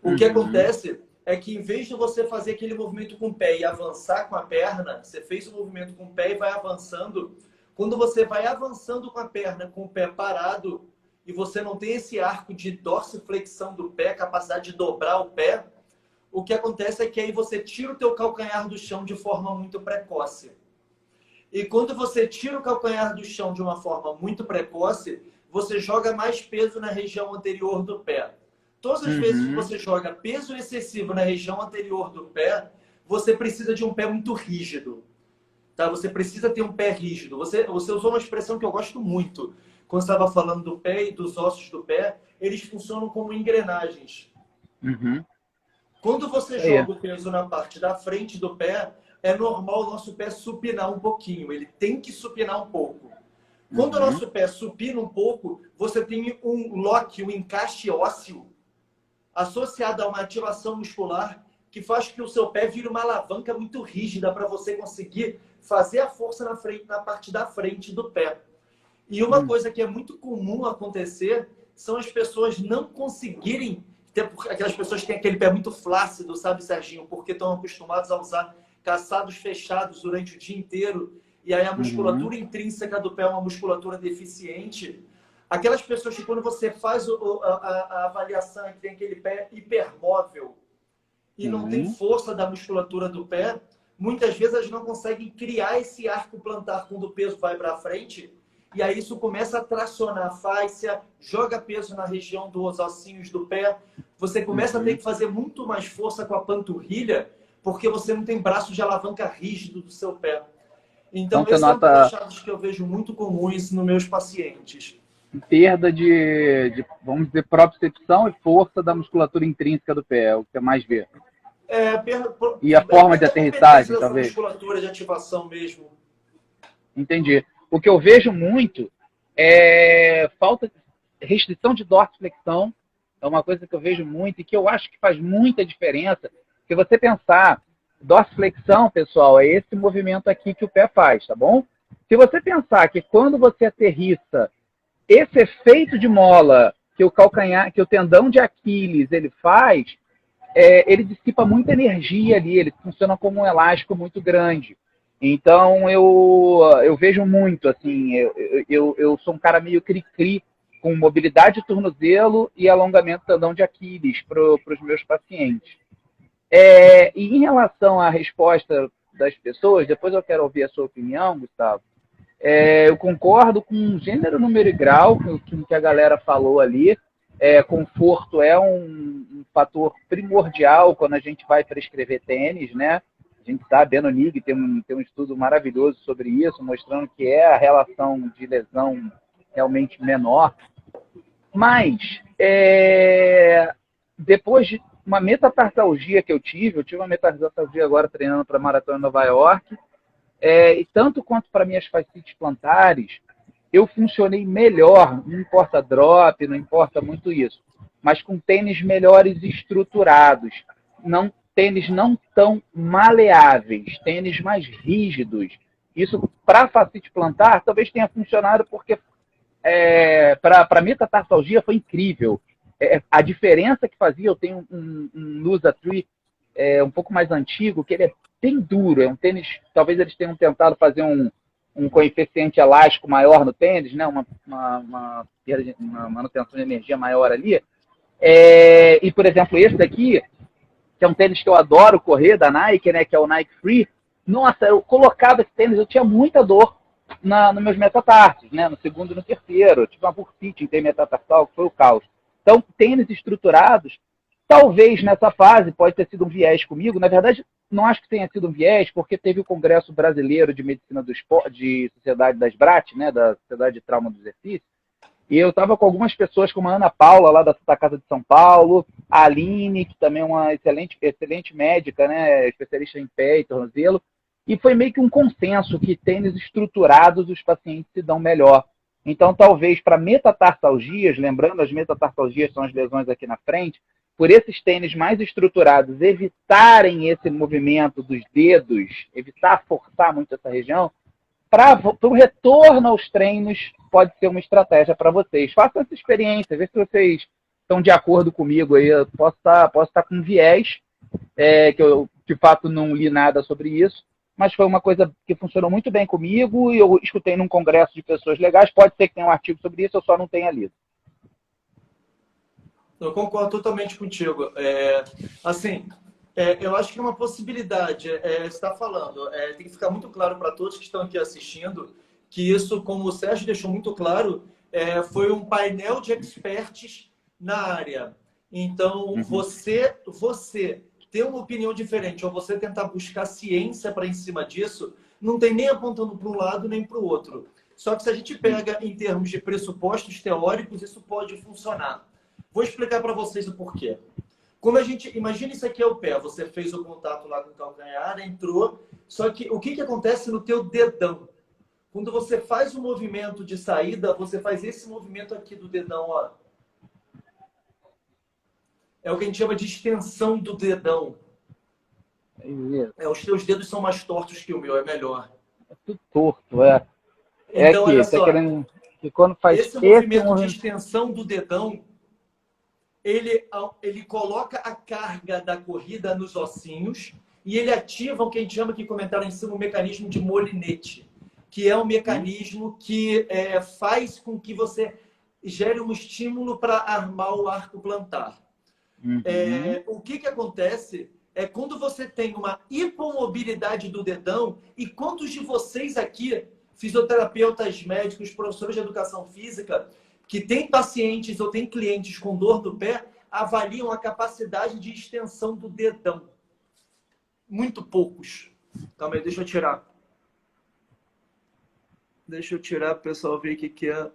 o que acontece é que em vez de você fazer aquele movimento com o pé e avançar com a perna, você fez o movimento com o pé e vai avançando. Quando você vai avançando com a perna, com o pé parado, e você não tem esse arco de dorsiflexão do pé, capacidade de dobrar o pé, o que acontece é que aí você tira o teu calcanhar do chão de forma muito precoce. E quando você tira o calcanhar do chão de uma forma muito precoce, você joga mais peso na região anterior do pé. Todas as vezes que você joga peso excessivo na região anterior do pé, você precisa de um pé muito rígido. Tá? Você precisa ter um pé rígido. Você usou uma expressão que eu gosto muito. Quando você estava falando do pé e dos ossos do pé, eles funcionam como engrenagens. Quando você joga o peso na parte da frente do pé, é normal o nosso pé supinar um pouquinho. Ele tem que supinar um pouco. Quando o nosso pé supina um pouco, você tem um lock, um encaixe ósseo associado a uma ativação muscular que faz que o seu pé vire uma alavanca muito rígida para você conseguir fazer a força na parte da frente do pé. E uma coisa que é muito comum acontecer são as pessoas não conseguirem aquelas pessoas que têm aquele pé muito flácido, sabe, Serginho? Porque estão acostumados a usar calçados fechados durante o dia inteiro. E aí a musculatura intrínseca do pé é uma musculatura deficiente. Aquelas pessoas que quando você faz a avaliação que tem aquele pé hipermóvel e não tem força da musculatura do pé, muitas vezes elas não conseguem criar esse arco plantar quando o peso vai para frente. E aí isso começa a tracionar a fáscia, joga peso na região dos ossinhos do pé. Você começa a ter que fazer muito mais força com a panturrilha, porque você não tem braço de alavanca rígido do seu pé. Então esse é um dos achados que eu vejo muito comuns nos meus pacientes. Perda vamos dizer, propriocepção e força da musculatura intrínseca do pé, é o que você mais vê. E a forma de aterrissagem, talvez. Musculatura de ativação mesmo. Entendi. O que eu vejo muito é restrição de dorsiflexão. É uma coisa que eu vejo muito e que eu acho que faz muita diferença. Porque você pensar, dorsiflexão, pessoal, é esse movimento aqui que o pé faz, tá bom? Se você pensar que quando você aterrissa, esse efeito de mola que o calcanhar, que o tendão de Aquiles ele faz, ele dissipa muita energia ali, ele funciona como um elástico muito grande. Então, eu vejo muito, assim, eu sou um cara meio cri-cri, com mobilidade de tornozelo e alongamento do tendão de Aquiles para os meus pacientes. E em relação à resposta das pessoas, depois eu quero ouvir a sua opinião, Gustavo, Eu concordo com gênero, número e grau, que a galera falou ali. Conforto é um fator primordial quando a gente vai prescrever tênis, né? A gente sabe, Beno Nig tem um estudo maravilhoso sobre isso, mostrando que é a relação de lesão realmente menor. Mas, depois de uma metatarsalgia que eu tive uma metatarsalgia agora treinando para a Maratona em Nova York, e tanto quanto para minhas fascites plantares, eu funcionei melhor, não importa drop, não importa muito isso, mas com tênis melhores estruturados, tênis não tão maleáveis, tênis mais rígidos. Isso, para fascite plantar, talvez tenha funcionado porque para metatarsalgia foi incrível. A diferença que fazia, eu tenho um Nusa Tree um pouco mais antigo, que ele é bem duro, é um tênis, talvez eles tenham tentado fazer um coeficiente elástico maior no tênis, né? uma manutenção de energia maior ali. E, por exemplo, esse daqui, que é um tênis que eu adoro correr, da Nike, né? Que é o Nike Free. Nossa, eu colocava esse tênis, eu tinha muita dor nos meus metatarsos, né? No segundo e no terceiro. Eu tive uma bursite intermetatarsal, que foi o caos. Então, tênis estruturados, talvez nessa fase, pode ter sido um viés comigo. Na verdade, não acho que tenha sido um viés, porque teve o Congresso Brasileiro de Medicina do Esporte, de Sociedade das BRAT, né? Da Sociedade de Trauma do Exercício. E eu estava com algumas pessoas, como a Ana Paula, lá da Casa de São Paulo, a Aline, que também é uma excelente médica, né, especialista em pé e tornozelo, e foi meio que um consenso que tênis estruturados os pacientes se dão melhor. Então, talvez para metatarsalgias, lembrando, as metatarsalgias são as lesões aqui na frente, por esses tênis mais estruturados evitarem esse movimento dos dedos, evitar forçar muito essa região, para o retorno aos treinos pode ser uma estratégia para vocês. Façam essa experiência, vê se vocês estão de acordo comigo aí. Eu posso estar com viés, que eu de fato não li nada sobre isso, mas foi uma coisa que funcionou muito bem comigo e eu escutei num congresso de pessoas legais. Pode ser que tenha um artigo sobre isso, eu só não tenha lido. Eu concordo totalmente contigo. Eu acho que é uma possibilidade. Você está falando. Tem que ficar muito claro para todos que estão aqui assistindo que isso, como o Sérgio deixou muito claro, foi um painel de experts na área. Então, você ter uma opinião diferente ou você tentar buscar ciência para em cima disso, não tem nem apontando para um lado nem para o outro. Só que se a gente pega em termos de pressupostos teóricos, isso pode funcionar. Vou explicar para vocês o porquê. Como imagina isso aqui é o pé, você fez o contato lá com o calcanhar, entrou, só que o que acontece no teu dedão? Quando você faz o movimento de saída, você faz esse movimento aqui do dedão, ó. É o que a gente chama de extensão do dedão. Os teus dedos são mais tortos que o meu, é melhor. É tudo torto, Então, aqui, olha só. Que quando faz esse movimento de extensão do dedão, ele coloca a carga da corrida nos ossinhos e ele ativa o que a gente chama, que comentaram em cima, o mecanismo de Molinete, que é um mecanismo que faz com que você gere um estímulo para armar o arco plantar. O que acontece é quando você tem uma hipomobilidade do dedão, e quantos de vocês aqui, fisioterapeutas, médicos, professores de educação física, que têm pacientes ou têm clientes com dor do pé, avaliam a capacidade de extensão do dedão? Muito poucos. Calma aí, deixa eu tirar. Deixa eu tirar para o pessoal ver o que é.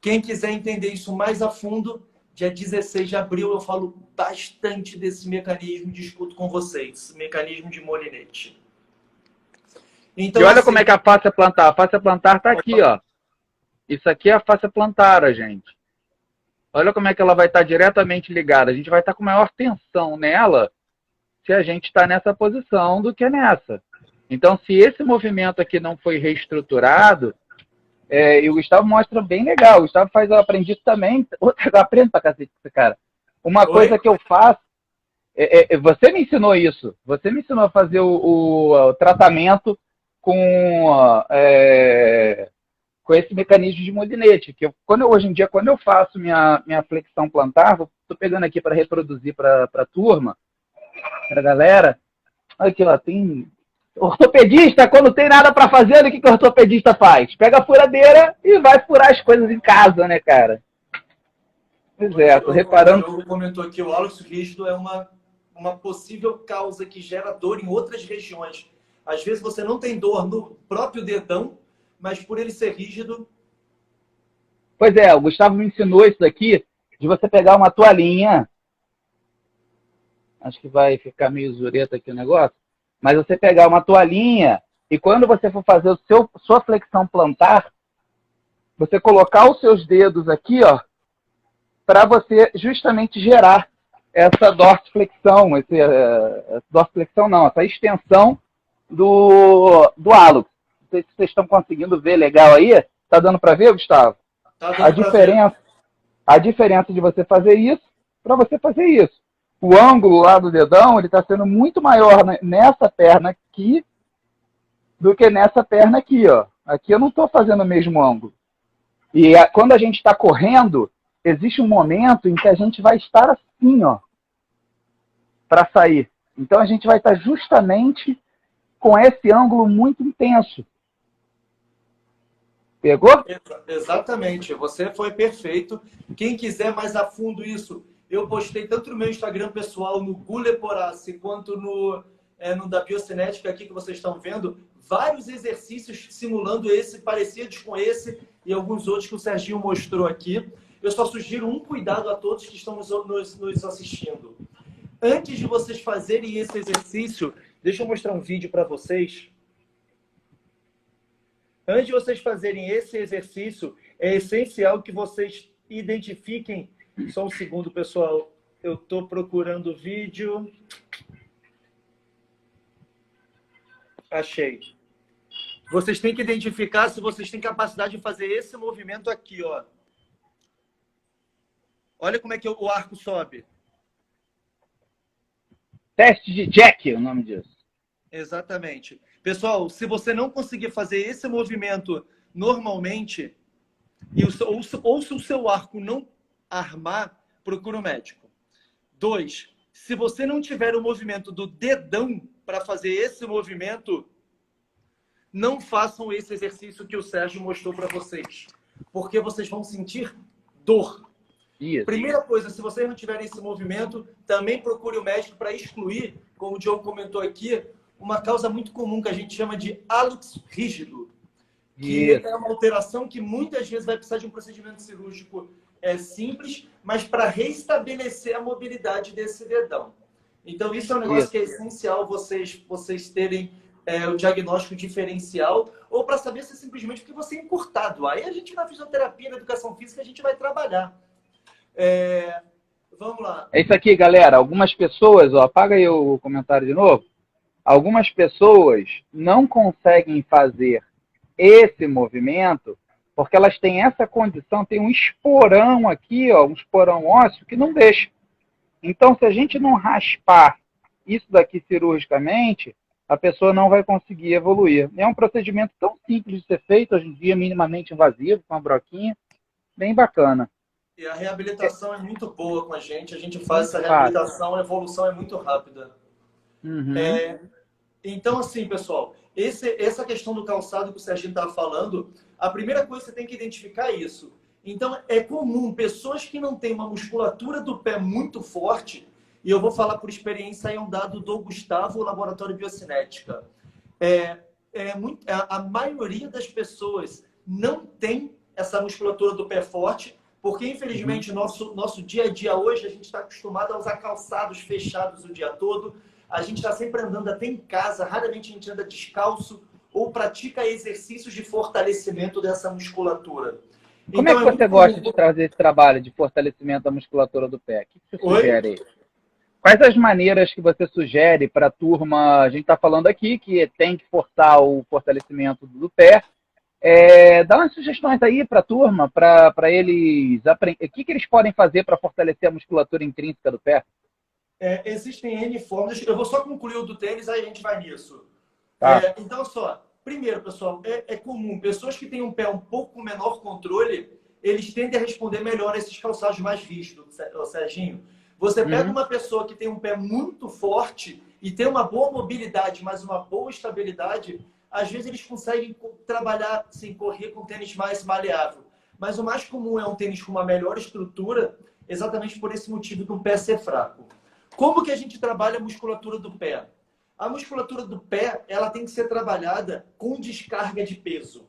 Quem quiser entender isso mais a fundo, dia 16 de abril eu falo bastante desse mecanismo, discuto com vocês. Mecanismo de Molinete. Então, e olha como é que a fáscia plantar. A fáscia plantar está aqui, ó. Isso aqui é a fáscia plantar, gente. Olha como é que ela vai estar diretamente ligada. A gente vai estar com maior tensão nela se a gente está nessa posição do que nessa. Então, se esse movimento aqui não foi reestruturado, e o Gustavo mostra bem legal. O Gustavo faz, eu aprendi isso também. Eu aprendo pra cacete com esse cara. Uma coisa que eu faço, você me ensinou isso. Você me ensinou a fazer o tratamento com esse mecanismo de Molinete, que hoje em dia, quando eu faço minha flexão plantar, estou pegando aqui para reproduzir para a turma, para a galera, olha aqui, ó, tem O ortopedista, quando tem nada para fazer, o que o ortopedista faz? Pega a furadeira e vai furar as coisas em casa, né, cara? Pois é, tô reparando. O Diogo comentou aqui, o hálux rígido é uma possível causa que gera dor em outras regiões. Às vezes você não tem dor no próprio dedão, mas por ele ser rígido... Pois é, o Gustavo me ensinou isso daqui, de você pegar uma toalhinha. Acho que vai ficar meio zureta aqui o negócio. Mas você pegar uma toalhinha e quando você for fazer sua flexão plantar, você colocar os seus dedos aqui, ó, para você justamente gerar essa dorsiflexão, dorsiflexão não, essa extensão do hálux. Não sei se vocês estão conseguindo ver legal aí. Tá dando para ver, Gustavo? Tá dando A diferença de você fazer isso para você fazer isso. O ângulo lá do dedão, ele está sendo muito maior nessa perna aqui do que nessa perna aqui, ó. Aqui eu não estou fazendo o mesmo ângulo. E quando a gente está correndo, existe um momento em que a gente vai estar assim, ó, para sair. Então a gente vai estar justamente com esse ângulo muito intenso. Pegou? Exatamente, você foi perfeito. Quem quiser mais a fundo isso, eu postei tanto no meu Instagram pessoal, no Gule Porassi, quanto no da Biocinética aqui que vocês estão vendo, vários exercícios simulando esse, parecidos com esse e alguns outros que o Serginho mostrou aqui. Eu só sugiro um cuidado a todos que estão nos assistindo. Antes de vocês fazerem esse exercício, deixa eu mostrar um vídeo para vocês. Antes de vocês fazerem esse exercício, é essencial que vocês identifiquem... Só um segundo, pessoal. Eu estou procurando o vídeo. Achei. Vocês têm que identificar se vocês têm capacidade de fazer esse movimento aqui, ó. Olha como é que o arco sobe. Teste de Jack, o nome disso. Exatamente. Pessoal, se você não conseguir fazer esse movimento normalmente, ou se o seu arco não armar, procura um médico. 2, se você não tiver o movimento do dedão para fazer esse movimento, não façam esse exercício que o Sérgio mostrou para vocês, porque vocês vão sentir dor. Isso. Primeira coisa, se vocês não tiverem esse movimento, também procure o médico para excluir, como o Diogo comentou aqui, uma causa muito comum que a gente chama de hálux rígido, que é uma alteração que muitas vezes vai precisar de um procedimento cirúrgico simples, mas para restabelecer a mobilidade desse dedão. Então, isso é um negócio que é essencial vocês terem o diagnóstico diferencial, ou para saber se é simplesmente porque você é encurtado. Aí a gente, na fisioterapia, na educação física, a gente vai trabalhar. Vamos lá. É isso aqui, galera. Algumas pessoas, ó, apaga aí o comentário de novo. Algumas pessoas não conseguem fazer esse movimento porque elas têm essa condição, tem um esporão aqui, ó, um esporão ósseo que não deixa. Então, se a gente não raspar isso daqui cirurgicamente, a pessoa não vai conseguir evoluir. É um procedimento tão simples de ser feito, hoje em dia, minimamente invasivo, com uma broquinha, bem bacana. E a reabilitação é muito boa com a gente faz essa reabilitação, a evolução é muito rápida. Uhum. Então, assim, pessoal, essa questão do calçado que o Serginho estava falando, a primeira coisa que você tem que identificar é isso. Então, é comum pessoas que não têm uma musculatura do pé muito forte, e eu vou falar por experiência, aí é um dado do Gustavo, Laboratório de Biocinética. A maioria das pessoas não tem essa musculatura do pé forte, porque, infelizmente, nosso dia a dia hoje, a gente está acostumado a usar calçados fechados o dia todo. A gente está sempre andando até em casa, raramente a gente anda descalço ou pratica exercícios de fortalecimento dessa musculatura. Como então, é que você gosta de trazer esse trabalho de fortalecimento da musculatura do pé? O que você sugere aí? Quais as maneiras que você sugere para a turma? A gente está falando aqui que tem que forçar o fortalecimento do pé. Dá umas sugestões aí para a turma, para eles aprenderem. O que eles podem fazer para fortalecer a musculatura intrínseca do pé? Existem N formas. Eu vou só concluir o do tênis, aí a gente vai nisso. Tá. Então, primeiro, pessoal, é comum. Pessoas que têm um pé um pouco menor controle, eles tendem a responder melhor a esses calçados mais rígidos, Serginho. Você pega uma pessoa que tem um pé muito forte e tem uma boa mobilidade, mas uma boa estabilidade, às vezes eles conseguem trabalhar, sim, correr com tênis mais maleável. Mas o mais comum é um tênis com uma melhor estrutura, exatamente por esse motivo do pé ser fraco. Como que a gente trabalha a musculatura do pé? A musculatura do pé, ela tem que ser trabalhada com descarga de peso.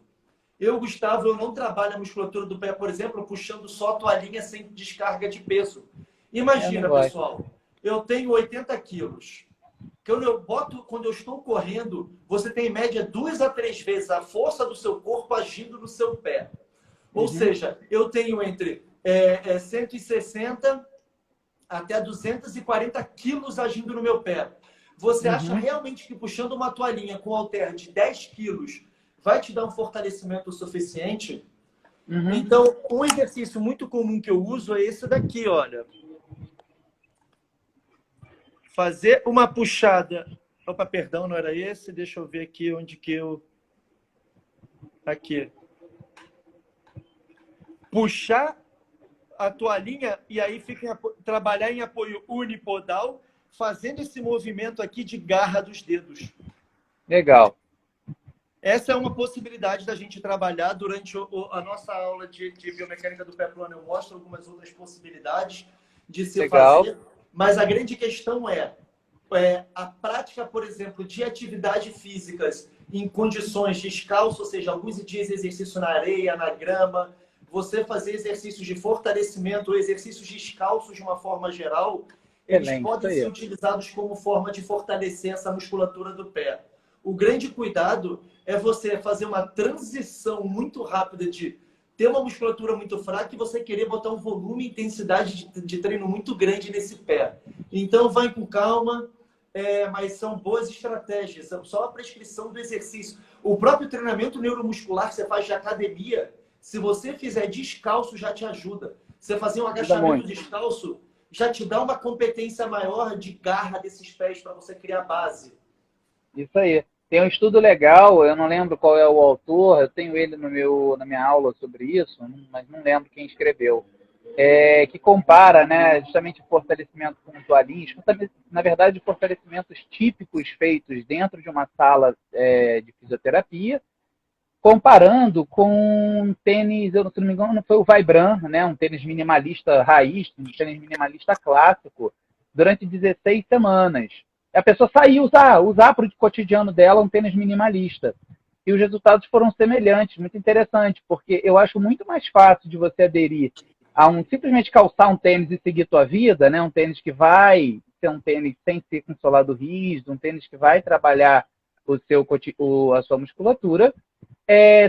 Eu, Gustavo, eu não trabalho a musculatura do pé, por exemplo, puxando só a toalhinha sem descarga de peso. Imagina, pessoal, eu tenho 80 quilos. Quando eu estou correndo, você tem em média 2 a 3 vezes a força do seu corpo agindo no seu pé. Ou seja, eu tenho entre 160 até 240 quilos agindo no meu pé. Você acha realmente que puxando uma toalhinha com halter de 10 quilos vai te dar um fortalecimento suficiente? Então, um exercício muito comum que eu uso é esse daqui, olha. Fazer uma puxada... Opa, perdão, não era esse. Deixa eu ver aqui onde que eu... Aqui. Puxar a toalhinha e aí trabalhar em apoio unipodal, fazendo esse movimento aqui de garra dos dedos. Legal. Essa é uma possibilidade da gente trabalhar durante a nossa aula de biomecânica do pé plano. Eu mostro algumas outras possibilidades de se fazer, mas a grande questão é a prática, por exemplo, de atividades físicas em condições descalço, ou seja, alguns dias exercício na areia, na grama, você fazer exercícios de fortalecimento ou exercícios descalços de uma forma geral, eles podem ser utilizados como forma de fortalecer essa musculatura do pé. O grande cuidado é você fazer uma transição muito rápida de ter uma musculatura muito fraca e você querer botar um volume e intensidade de treino muito grande nesse pé. Então, vai com calma, mas são boas estratégias. Só a prescrição do exercício. O próprio treinamento neuromuscular que você faz de academia, se você fizer descalço, já te ajuda. Você fazer um agachamento descalço já te dá uma competência maior de garra desses pés para você criar base. Isso aí. Tem um estudo legal, eu não lembro qual é o autor, eu tenho ele na minha aula sobre isso, mas não lembro quem escreveu, que compara, né, justamente o fortalecimento com toalhinhas, na verdade, fortalecimentos típicos feitos dentro de uma sala de fisioterapia, comparando com um tênis, eu se não me engano, foi o Vibram, né, um tênis minimalista raiz, um tênis minimalista clássico, durante 16 semanas. A pessoa saiu usar para o cotidiano dela um tênis minimalista. E os resultados foram semelhantes, muito interessante, porque eu acho muito mais fácil de você aderir a simplesmente calçar um tênis e seguir tua vida, né? Um tênis que vai ser um tênis sem ser com solado rígido, um tênis que vai trabalhar a sua musculatura,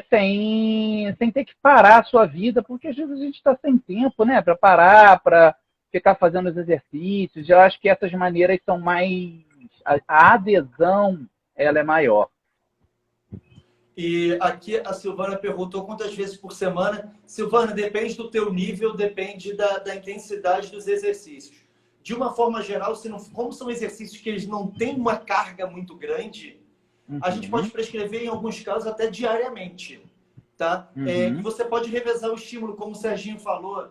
sem ter que parar a sua vida, porque às vezes a gente está sem tempo, né? Para parar, para ficar fazendo os exercícios. Eu acho que essas maneiras são mais... A adesão, ela é maior. E aqui a Silvana perguntou quantas vezes por semana. Silvana, depende do teu nível, depende da intensidade dos exercícios. De uma forma geral, como são exercícios que eles não têm uma carga muito grande, a gente pode prescrever, em alguns casos, até diariamente. Tá? Você pode revezar o estímulo, como o Serginho falou.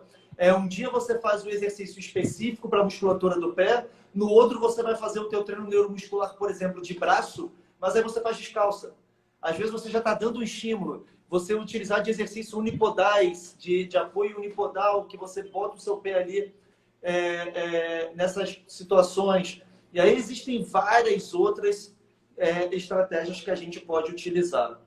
Um dia você faz um exercício específico para a musculatura do pé, no outro você vai fazer o teu treino neuromuscular, por exemplo, de braço, mas aí você faz descalça. Às vezes você já está dando um estímulo. Você utilizar de exercícios unipodais, de apoio unipodal, que você bota o seu pé ali nessas situações. E aí existem várias outras estratégias que a gente pode utilizar.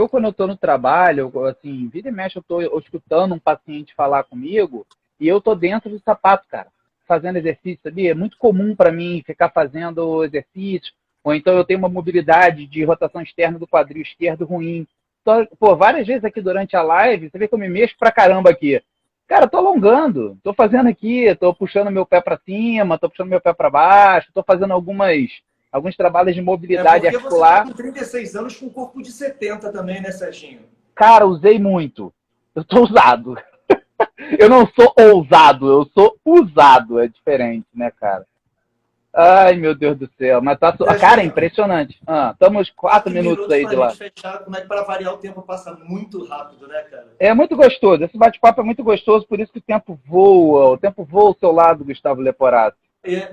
Quando eu estou no trabalho, assim, vira e mexe, eu estou escutando um paciente falar comigo e eu estou dentro do sapato, cara, fazendo exercício, sabia? É muito comum para mim ficar fazendo exercício, ou então eu tenho uma mobilidade de rotação externa do quadril esquerdo ruim. Várias vezes aqui durante a live, você vê que eu me mexo pra caramba aqui. Cara, tô alongando, tô fazendo aqui, tô puxando meu pé para cima, tô puxando meu pé para baixo, tô fazendo alguns trabalhos de mobilidade articular. Você tá com 36 anos com um corpo de 70 também, né, Serginho? Cara, usei muito. Eu tô usado. Eu não sou ousado, eu sou usado. É diferente, né, cara? Ai, meu Deus do céu. Mas tá... Cara, é impressionante. Estamos 4 minutos aí de lá. Fechar, como é que para variar o tempo passa muito rápido, né, cara? É muito gostoso. Esse bate-papo é muito gostoso, por isso que o tempo voa. O tempo voa ao seu lado, Gustavo Leporati.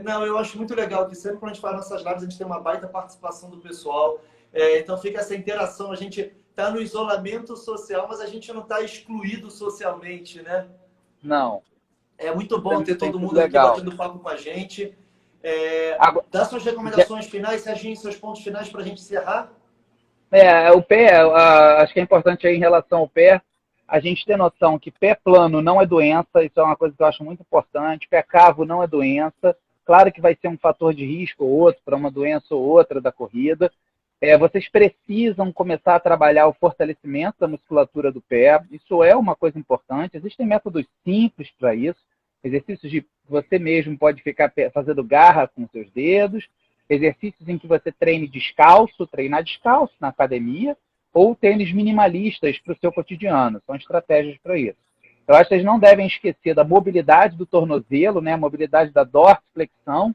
Não, eu acho muito legal que sempre quando a gente faz nossas lives, a gente tem uma baita participação do pessoal. Então fica essa interação. A gente está no isolamento social, mas a gente não está excluído socialmente, né? Não. É muito bom ter Tem todo sido mundo aqui legal. batendo papo com a gente. Agora, Dá suas recomendações finais, Serginho, seus pontos finais para a gente encerrar. o pé, acho que é importante aí em relação ao pé, a gente ter noção que pé plano não é doença, isso é uma coisa que eu acho muito importante, pé cavo não é doença, claro que vai ser um fator de risco ou outro para uma doença ou outra da corrida. Vocês precisam começar a trabalhar o fortalecimento da musculatura do pé, isso é uma coisa importante, existem métodos simples para isso, exercícios de você mesmo pode ficar fazendo garra com seus dedos, exercícios em que você treine descalço, treinar descalço na academia, ou tênis minimalistas para o seu cotidiano. São estratégias para isso. Eu acho que vocês não devem esquecer da mobilidade do tornozelo, né? A mobilidade da dorsiflexão,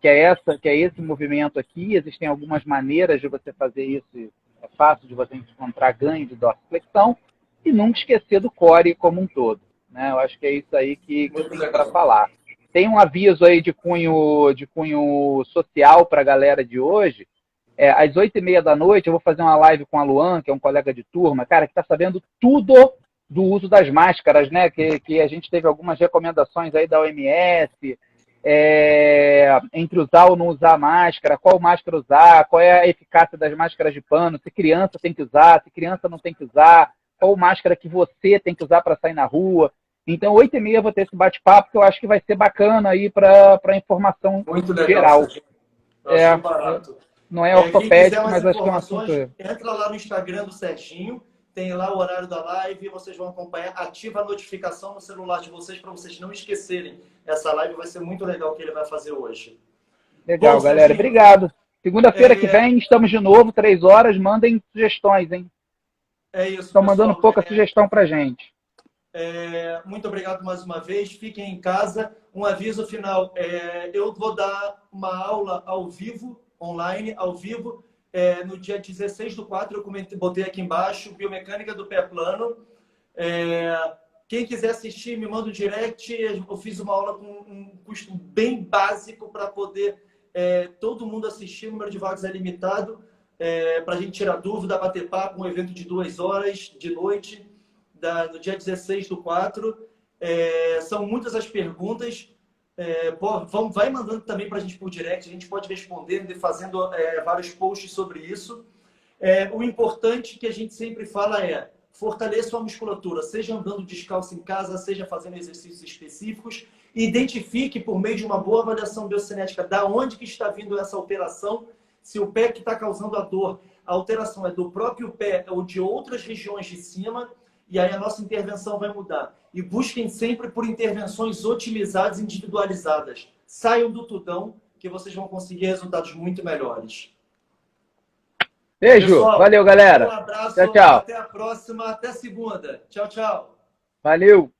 que é esse movimento aqui. Existem algumas maneiras de você fazer isso. É fácil de você encontrar ganho de dorsiflexão. E nunca esquecer do core como um todo. Né? Eu acho que é isso aí que Muito tem para legal. falar. Tem um aviso aí de cunho social para a galera de hoje. Às 8h30 da noite, eu vou fazer uma live com a Luan, que é um colega de turma, cara, que está sabendo tudo do uso das máscaras, né? Que a gente teve algumas recomendações aí da OMS, entre usar ou não usar máscara, qual máscara usar, qual é a eficácia das máscaras de pano, se criança tem que usar, se criança não tem que usar, qual máscara que você tem que usar para sair na rua. Então, 8h30 eu vou ter esse bate-papo que eu acho que vai ser bacana aí para informação Muito legal, geral. Serginho. Eu achei É, barato. não é Quem quiser ortopédico, mais mas acho que é um assunto. informações, entra lá no Instagram do Serginho, tem lá o horário da live, vocês vão acompanhar, ativa a notificação no celular de vocês para vocês não esquecerem. Essa live vai ser muito legal que ele vai fazer hoje. Bom, Legal, galera. Serginho, Obrigado. Segunda-feira que vem estamos de novo, 3 horas. Mandem sugestões, hein? é isso, Estão mandando pessoal. pouca sugestão pra gente. Muito obrigado mais uma vez. Fiquem em casa. Um aviso final. Eu vou dar uma aula ao vivo, online, ao vivo, no dia 16/4. Eu botei aqui embaixo, biomecânica do pé plano. Quem quiser assistir, me manda um direct. Eu fiz uma aula com um custo bem básico para poder todo mundo assistir. O número de vagas é limitado. Para a gente tirar dúvida, bater papo, um evento de 2 horas de noite. Do dia 16/4. São muitas as perguntas. Vai mandando também para a gente por direct, a gente pode responder, fazendo vários posts sobre isso. O importante que a gente sempre fala é fortaleça a musculatura, seja andando descalço em casa, seja fazendo exercícios específicos. Identifique, por meio de uma boa avaliação biocinética, da onde que está vindo essa alteração, se o pé que está causando a dor, a alteração é do próprio pé ou de outras regiões de cima. E aí a nossa intervenção vai mudar. E busquem sempre por intervenções otimizadas, individualizadas. Saiam do tudão, que vocês vão conseguir resultados muito melhores. Beijo. Pessoal, valeu, galera. Um abraço. Tchau, tchau. Até a próxima. Até segunda. Tchau, tchau. Valeu.